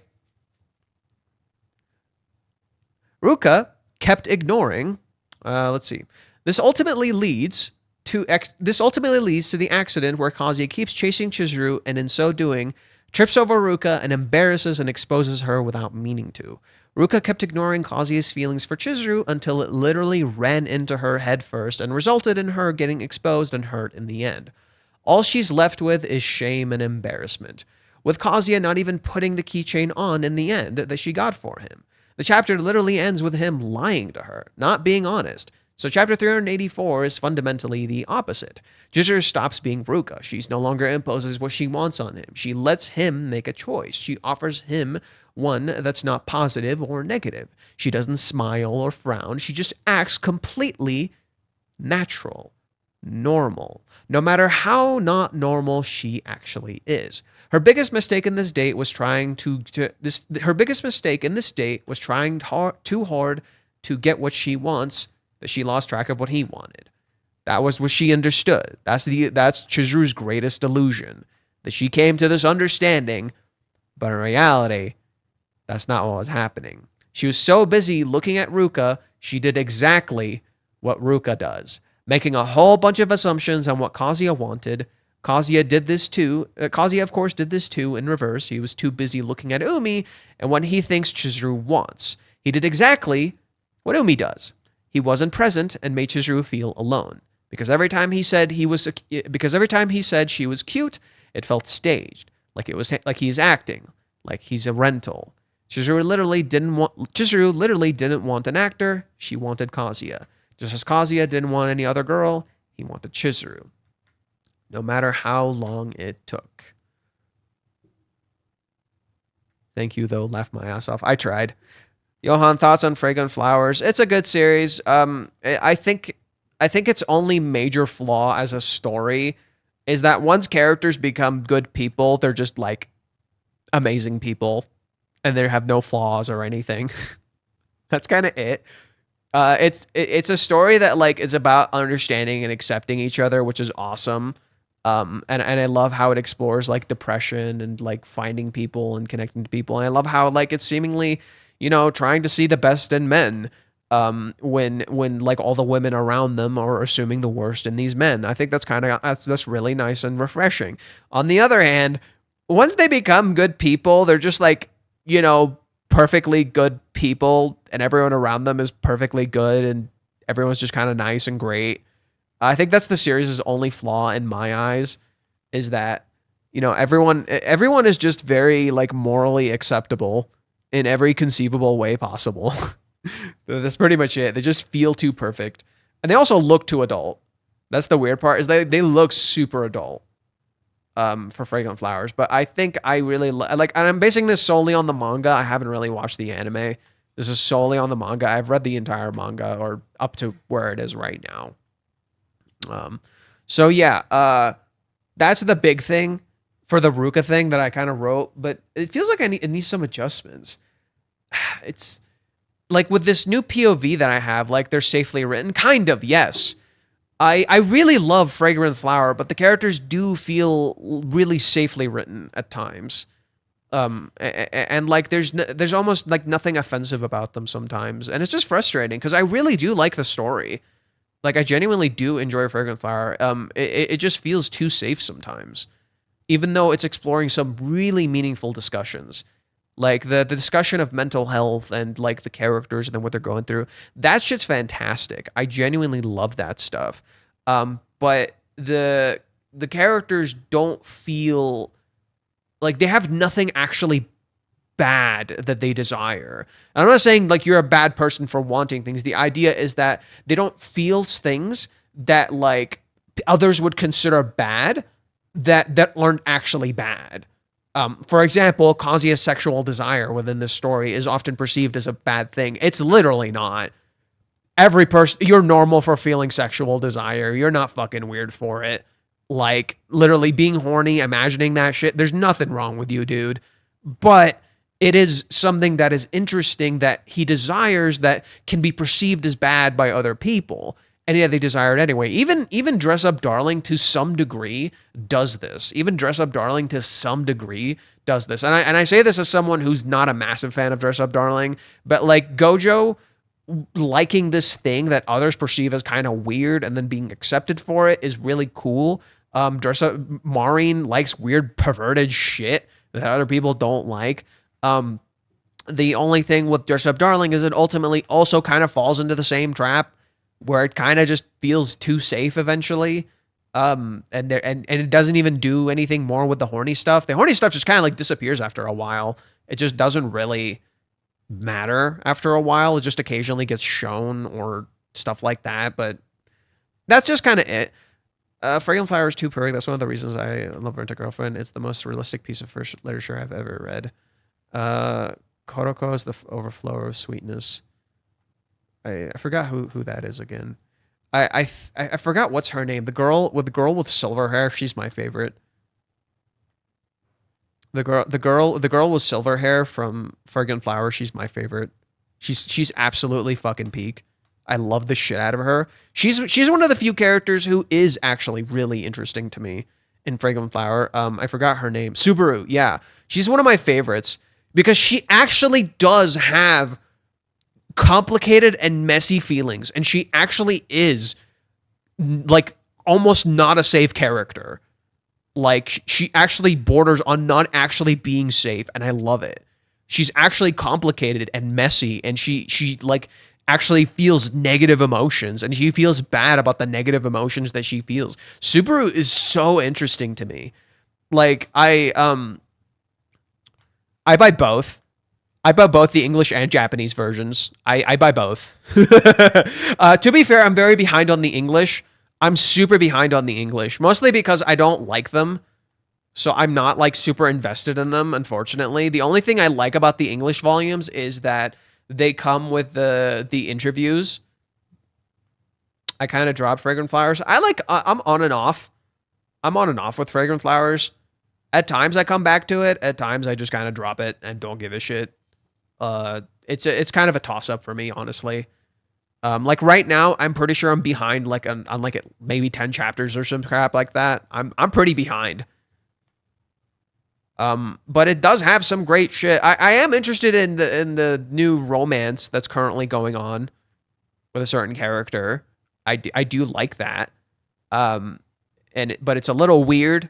Ruka kept ignoring. Let's see. This ultimately leads to the accident where Kazuya keeps chasing Chizuru and in so doing trips over Ruka and embarrasses and exposes her without meaning to. Ruka kept ignoring Kazuya's feelings for Chizuru until it literally ran into her head first and resulted in her getting exposed and hurt in the end. All she's left with is shame and embarrassment, with Kazuya not even putting the keychain on in the end that she got for him. The chapter literally ends with him lying to her, not being honest. So chapter 384 is fundamentally the opposite. Chizuru stops being Ruka. She no longer imposes what she wants on him. She lets him make a choice. She offers him one that's not positive or negative. She doesn't smile or frown. She just acts completely natural, normal, no matter how not normal she actually is. Her biggest mistake in this date was trying too hard to get what she wants, that she lost track of what he wanted. That was what she understood. That's Chizuru's greatest illusion, that she came to this understanding, but in reality, that's not what was happening. She was so busy looking at Ruka, she did exactly what Ruka does, making a whole bunch of assumptions on what Kazuya wanted. Kazuya did this too. Kazuya, of course, did this too in reverse. He was too busy looking at Umi and what he thinks Chizuru wants. He did exactly what Umi does. He wasn't present and made Chizuru feel alone. Because every time he said she was cute, it felt staged, like he's acting, like he's a rental. Chizuru literally didn't want an actor. She wanted Kazuya. Just as Kazuya didn't want any other girl, he wanted Chizuru. No matter how long it took. Thank you, though. Laughed my ass off. I tried. Johan, thoughts on Fragrant Flowers? It's a good series. I think its only major flaw as a story is that once characters become good people, they're just like amazing people, and they have no flaws or anything. That's kind of it. It's a story that like is about understanding and accepting each other, which is awesome. And I love how it explores like depression and like finding people and connecting to people. And I love how like it's seemingly, trying to see the best in men. When like all the women around them are assuming the worst in these men. I think that's really nice and refreshing. On the other hand, once they become good people, they're just like, perfectly good people, and everyone around them is perfectly good, and everyone's just kind of nice and great. I think that's the series' only flaw in my eyes, is that, everyone is just very like morally acceptable in every conceivable way possible. That's pretty much it. They just feel too perfect. And they also look too adult. That's the weird part, is they look super adult for Fragrant Flowers. But I think I really like, and I'm basing this solely on the manga. I haven't really watched the anime. This is solely on the manga. I've read the entire manga, or up to where it is right now. So yeah, that's the big thing for the Ruka thing that I kind of wrote, but it feels like it needs some adjustments. It's like with this new POV that I have, like they're safely written, kind of, yes. I really love Fragrant Flower, but the characters do feel really safely written at times. And like there's almost like nothing offensive about them sometimes, and it's just frustrating because I really do like the story. Like I genuinely do enjoy Fragrant Flower. It just feels too safe sometimes, even though it's exploring some really meaningful discussions. Like the discussion of mental health and like the characters and then what they're going through. That shit's fantastic. I genuinely love that stuff. But the characters don't feel like they have nothing actually bad that they desire. And I'm not saying like you're a bad person for wanting things. The idea is that they don't feel things that like others would consider bad that aren't actually bad. For example, Kazuya's sexual desire within this story is often perceived as a bad thing. It's literally not. Every person, you're normal for feeling sexual desire. You're not fucking weird for it. Like, literally being horny, imagining that shit, there's nothing wrong with you, dude. But it is something that is interesting that he desires that can be perceived as bad by other people. And yeah, they desire it anyway. Even Dress Up Darling to some degree does this. Even Dress Up Darling to some degree does this. And I say this as someone who's not a massive fan of Dress Up Darling, but like Gojo liking this thing that others perceive as kind of weird and then being accepted for it is really cool. Dress Up Maureen likes weird perverted shit that other people don't like. The only thing with Dress Up Darling is it ultimately also kind of falls into the same trap where it kind of just feels too safe eventually. And it doesn't even do anything more with the horny stuff. The horny stuff just kind of like disappears after a while. It just doesn't really matter after a while. It just occasionally gets shown or stuff like that, but that's just kind of it. Fragrant Flower is too perfect. That's one of the reasons I love Rent a Girlfriend. It's the most realistic piece of first literature I've ever read. Koroko is the overflower of sweetness. I forgot who that is again. I forgot what's her name. The girl with silver hair. She's my favorite. The girl with silver hair from Fragrant Flower. She's my favorite. She's absolutely fucking peak. I love the shit out of her. She's one of the few characters who is actually really interesting to me in Fragrant Flower. I forgot her name. Subaru. Yeah, she's one of my favorites because she actually does have complicated and messy feelings, and she actually is like almost not a safe character. Like she actually borders on not actually being safe, and I love it. She's actually complicated and messy, and she like actually feels negative emotions, and she feels bad about the negative emotions that she feels. Subaru is so interesting to me. Like I buy both. I buy both the English and Japanese versions. I buy both. To be fair, I'm very behind on the English. I'm super behind on the English, mostly because I don't like them. So I'm not like super invested in them, unfortunately. The only thing I like about the English volumes is that they come with the interviews. I kind of drop Fragrant Flowers. I'm on and off. I'm on and off with Fragrant Flowers. At times I come back to it. At times I just kind of drop it and don't give a shit. It's kind of a toss up for me, honestly. Like right now, I'm pretty sure I'm behind like on like maybe 10 chapters or some crap like that. I'm pretty behind. But it does have some great shit. I am interested in the new romance that's currently going on with a certain character. I do like that. But it's a little weird.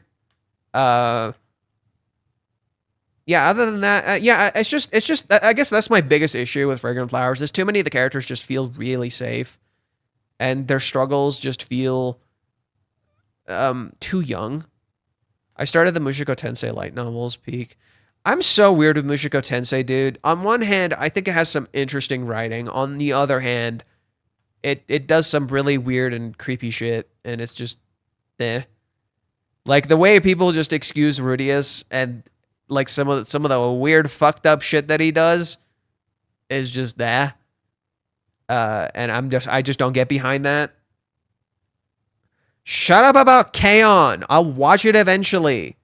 Yeah, other than that, it's just I guess that's my biggest issue with Fragrant Flowers is too many of the characters just feel really safe, and their struggles just feel too young. I started the Mushoku Tensei light novels peak. I'm so weird with Mushoku Tensei, dude. On one hand, I think it has some interesting writing. On the other hand, it does some really weird and creepy shit, and it's just like the way people just excuse Rudius and like some of the weird fucked up shit that he does is just there. And I just don't get behind that. Shut up about K-On! I'll watch it eventually.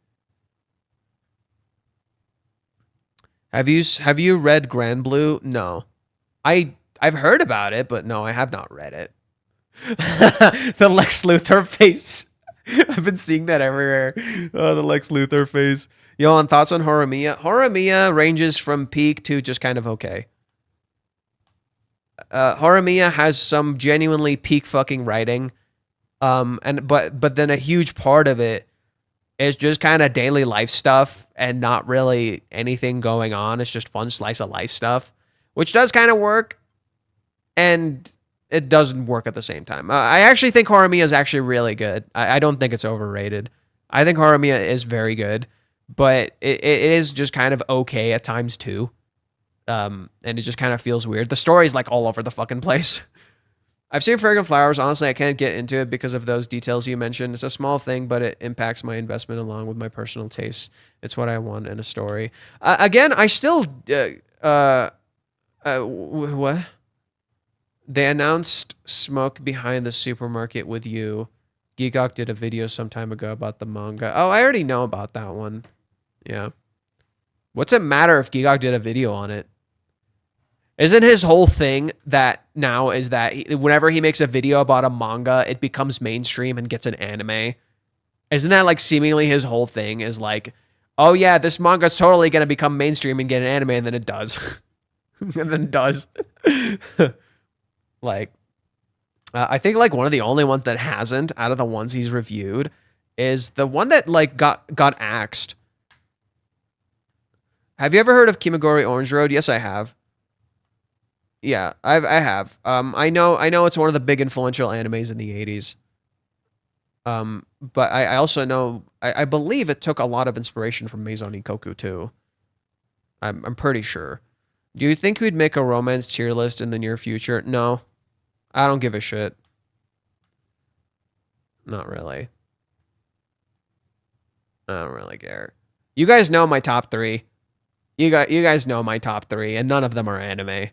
Have you read Grand Blue? No. I've heard about it, but no, I have not read it. The Lex Luthor face. I've been seeing that everywhere. Oh, the Lex Luthor face. Yo, on thoughts on Horimiya? Horimiya ranges from peak to just kind of okay. Horimiya has some genuinely peak fucking writing. But then a huge part of it is just kind of daily life stuff and not really anything going on. It's just fun slice of life stuff, which does kind of work, and it doesn't work at the same time. I actually think Horimiya is actually really good. I don't think it's overrated. I think Horimiya is very good, but it is just kind of okay at times too. And it just kind of feels weird. The story's like all over the fucking place. I've seen Fragrant Flowers. Honestly, I can't get into it because of those details you mentioned. It's a small thing, but it impacts my investment along with my personal tastes. It's what I want in a story. Again, I still... what? They announced Smoke Behind the Supermarket with You. Geekok did a video some time ago about the manga. Oh, I already know about that one. Yeah. What's it matter if Geekok did a video on it? Isn't his whole thing that now is that whenever he makes a video about a manga, it becomes mainstream and gets an anime? Isn't that like seemingly his whole thing is like, oh yeah, this manga's totally going to become mainstream and get an anime, and then it does. And then it does. Like, I think like one of the only ones that hasn't out of the ones he's reviewed is the one that like got axed. Have you ever heard of Kimagure Orange Road? Yes, I have. Yeah, I have. I know it's one of the big influential animes in the 80s. But I also know I believe it took a lot of inspiration from Maison Ikkoku too. I'm pretty sure. Do you think we'd make a romance tier list in the near future? No. I don't give a shit. Not really. I don't really care. You guys know my top 3. You guys know my top 3, and none of them are anime.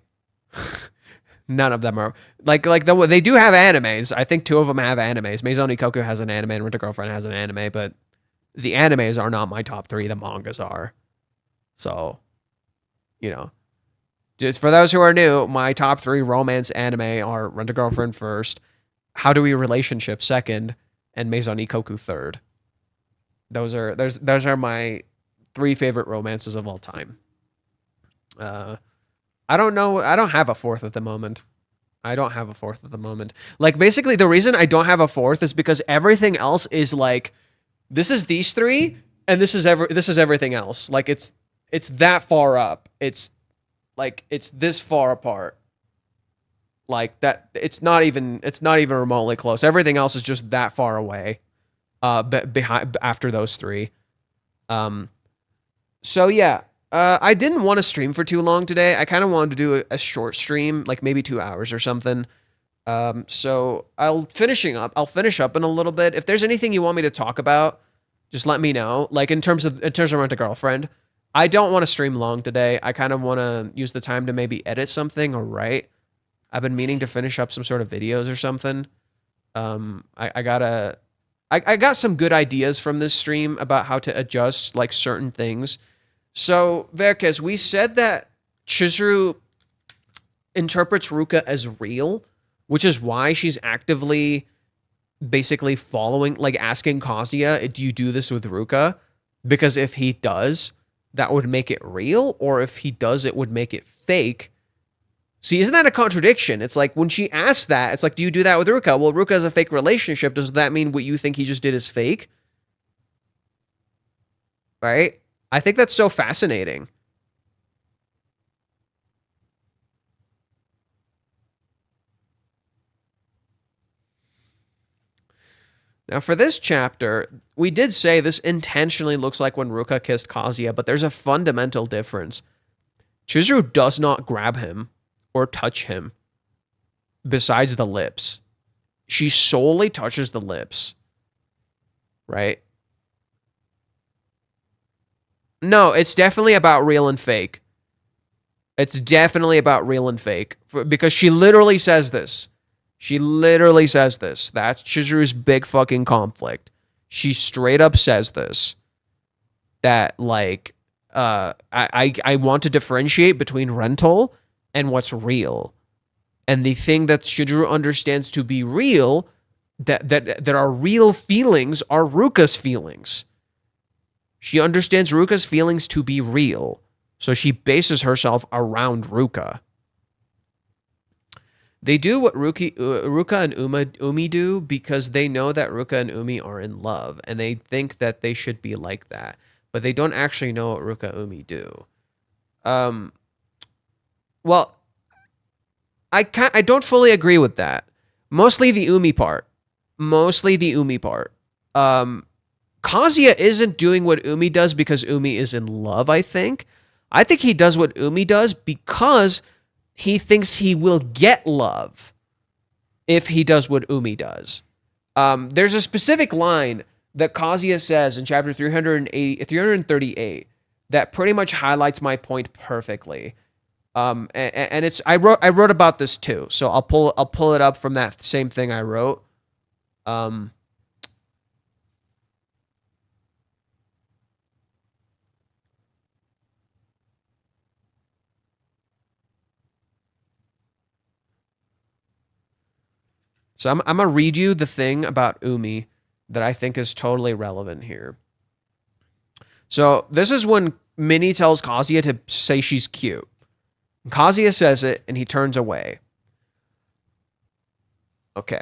None of them are they do have animes. I think 2 of them have animes. Maison Ikkoku has an anime and Rent a Girlfriend has an anime, but the animes are not my top 3. The mangas are. So, you know, just for those who are new, my top 3 romance anime are Rent a Girlfriend first, How Do We Relationship second, and Maison Ikkoku third. Those are my 3 favorite romances of all time. I don't know. I don't have a fourth at the moment. Like basically the reason I don't have a fourth is because everything else is like, this is these 3 and this is everything else. Like it's that far up. It's like it's this far apart. Like that it's not even remotely close. Everything else is just that far away. Behind after those 3. So yeah, I didn't want to stream for too long today. I kind of wanted to do a short stream, like maybe 2 hours or something. So I'll finish up in a little bit. If there's anything you want me to talk about, just let me know. Like in terms of Rent a Girlfriend, I don't want to stream long today. I kind of want to use the time to maybe edit something or write. I've been meaning to finish up some sort of videos or something. I got some good ideas from this stream about how to adjust like certain things. So, Verkes, we said that Chizuru interprets Ruka as real, which is why she's actively basically following, like asking Kazuya, do you do this with Ruka? Because if he does, that would make it real, or if he does, it would make it fake. See, isn't that a contradiction? It's like when she asks that, it's like, do you do that with Ruka? Well, Ruka is a fake relationship. Does that mean what you think he just did is fake? Right? I think that's so fascinating. Now, for this chapter, we did say this intentionally looks like when Ruka kissed Kazuya, but there's a fundamental difference. Chizuru does not grab him or touch him besides the lips. She solely touches the lips. Right? No, it's definitely about real and fake. It's definitely about real and fake. Because she literally says this. That's Chizuru's big fucking conflict. She straight up says this. That, like, I want to differentiate between rental and what's real. And the thing that Chizuru understands to be real, that are real feelings, are Ruka's feelings. She understands Ruka's feelings to be real, so she bases herself around Ruka. They do what Ruka and Umi do because they know that Ruka and Umi are in love, and they think that they should be like that, but they don't actually know what Ruka and Umi do. Well, I don't fully agree with that. Mostly the Umi part. Kazuya isn't doing what Umi does because Umi is in love, I think. I think he does what Umi does because he thinks he will get love if he does what Umi does. There's a specific line that Kazuya says in chapter 338 that pretty much highlights my point perfectly. And it's I wrote about this too, so I'll pull it up from that same thing I wrote. So I'm going to read you the thing about Umi that I think is totally relevant here. So this is when Minnie tells Kazuya to say she's cute. Kazuya says it, and he turns away. Okay.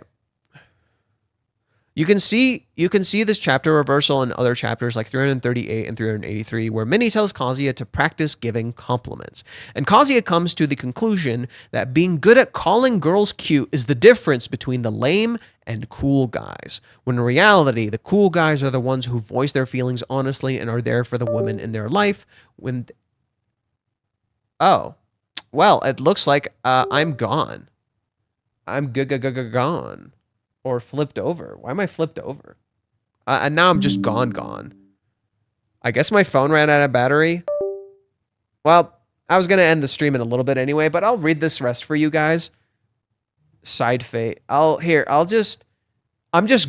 You can see this chapter reversal in other chapters like 338 and 383, where Minnie tells Kazuya to practice giving compliments. And Kazuya comes to the conclusion that being good at calling girls cute is the difference between the lame and cool guys, when in reality, the cool guys are the ones who voice their feelings honestly and are there for the women in their life. Oh, well, it looks like I'm gone. I'm gone. Or flipped over. Why am I flipped over? And now I'm just gone. I guess my phone ran out of battery. Well, I was going to end the stream in a little bit anyway, but I'll read this rest for you guys. Side fate. I'm just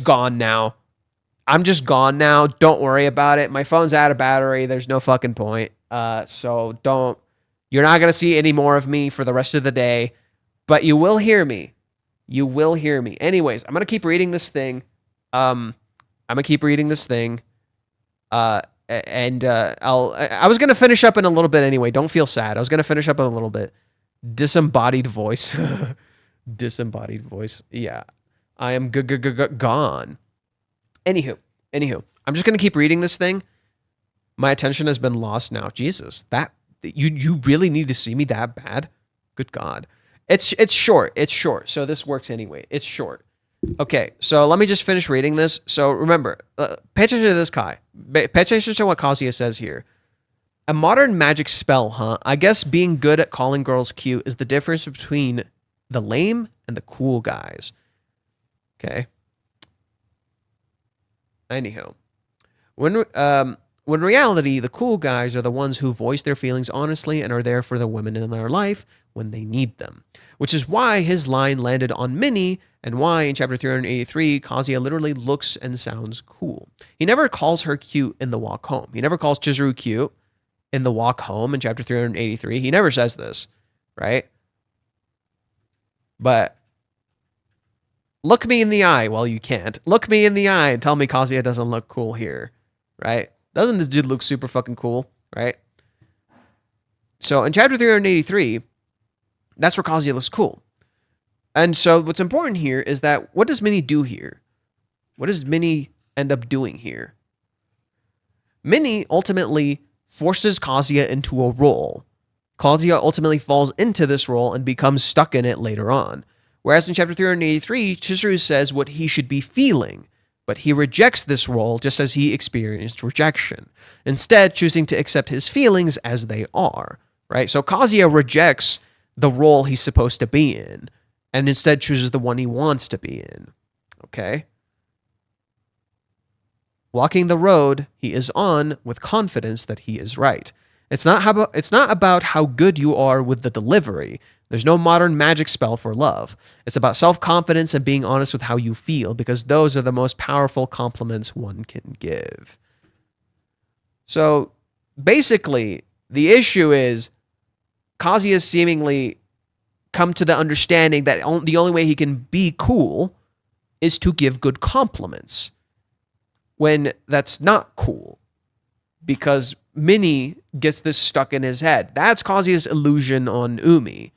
gone now. Don't worry about it. My phone's out of battery. There's no fucking point. So you're not going to see any more of me for the rest of the day, but you will hear me. Anyways, I'm going to keep reading this thing. I was going to finish up in a little bit anyway. Don't feel sad. I was going to finish up in a little bit. Disembodied voice. Disembodied voice. Yeah. I am gone. Anywho, I'm just going to keep reading this thing. My attention has been lost now. Jesus, you really need to see me that bad? Good God. It's short. So this works anyway. It's short. Okay, so let me just finish reading this. So remember, pay attention to this, Kai. Pay attention to what Kazuya says here. A modern magic spell, huh? I guess being good at calling girls cute is the difference between the lame and the cool guys. Okay. Anyhow, when reality, the cool guys are the ones who voice their feelings honestly and are there for the women in their life when they need them. Which is why his line landed on Minnie, and why in chapter 383, Kazuya literally looks and sounds cool. He never calls her cute in the walk home. He never calls Chizuru cute in the walk home in chapter 383. He never says this, right? But look me in the eye. Well, you can't. Look me in the eye and tell me Kazuya doesn't look cool here, right? Doesn't this dude look super fucking cool, right? So in chapter 383, that's where Kazuya looks cool. And so what's important here is that what does Minnie do here? What does Minnie end up doing here? Minnie ultimately forces Kazuya into a role. Kazuya ultimately falls into this role and becomes stuck in it later on. Whereas in chapter 383, Chisuru says what he should be feeling, but he rejects this role just as he experienced rejection, instead choosing to accept his feelings as they are, right? So Kazuya rejects the role he's supposed to be in, and instead chooses the one he wants to be in, okay? Walking the road he is on with confidence that he is right. It's not about how good you are with the delivery. There's no modern magic spell for love. It's about self-confidence and being honest with how you feel, because those are the most powerful compliments one can give. So basically, the issue is Kazuya seemingly come to the understanding that the only way he can be cool is to give good compliments, when that's not cool, because Minnie gets this stuck in his head. That's Kazuya's illusion on Umi.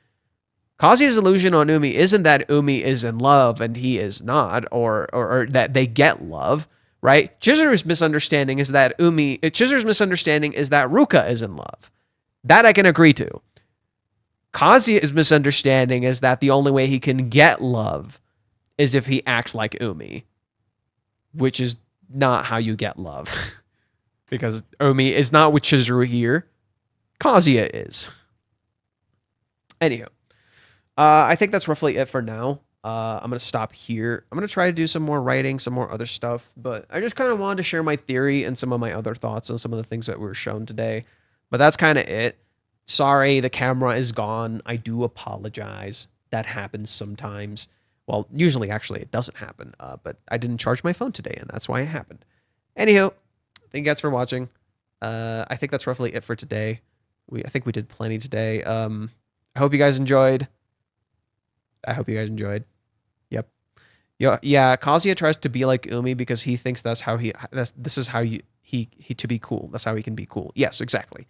Kazuya's illusion on Umi isn't that Umi is in love and he is not, or that they get love, right? Chizuru's misunderstanding is that Ruka is in love. That I can agree to. Kazuya's misunderstanding is that the only way he can get love is if he acts like Umi, which is not how you get love. Because Umi is not with Chizuru here. Kazuya is. Anywho, I think that's roughly it for now. I'm going to stop here. I'm going to try to do some more writing, some more other stuff, but I just kind of wanted to share my theory and some of my other thoughts on some of the things that were shown today. But that's kind of it. Sorry, the camera is gone. I do apologize. That happens sometimes. Well, usually, actually, it doesn't happen. But I didn't charge my phone today, and that's why it happened. Anywho, thank you guys for watching. I think that's roughly it for today. I think we did plenty today. I hope you guys enjoyed. Yep. Yeah, Kazuya tries to be like Umi because he thinks this is how he to be cool. That's how he can be cool. Yes, exactly.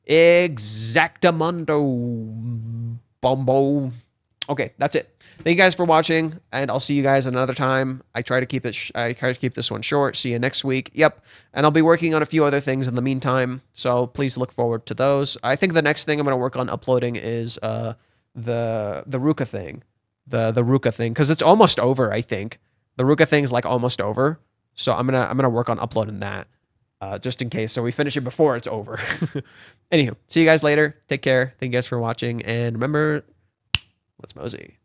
Exactamundo Bombo. Okay, that's it. Thank you guys for watching, and I'll see you guys another time. I try to keep this one short. See you next week. Yep, and I'll be working on a few other things in the meantime, so please look forward to those. I think the next thing I'm going to work on uploading is the Ruka thing, the Ruka thing, because it's almost over. I think the Ruka thing is like almost over, so I'm gonna work on uploading that. Just in case, so we finish it before it's over. Anywho, see you guys later. Take care. Thank you guys for watching, and remember, let's mosey.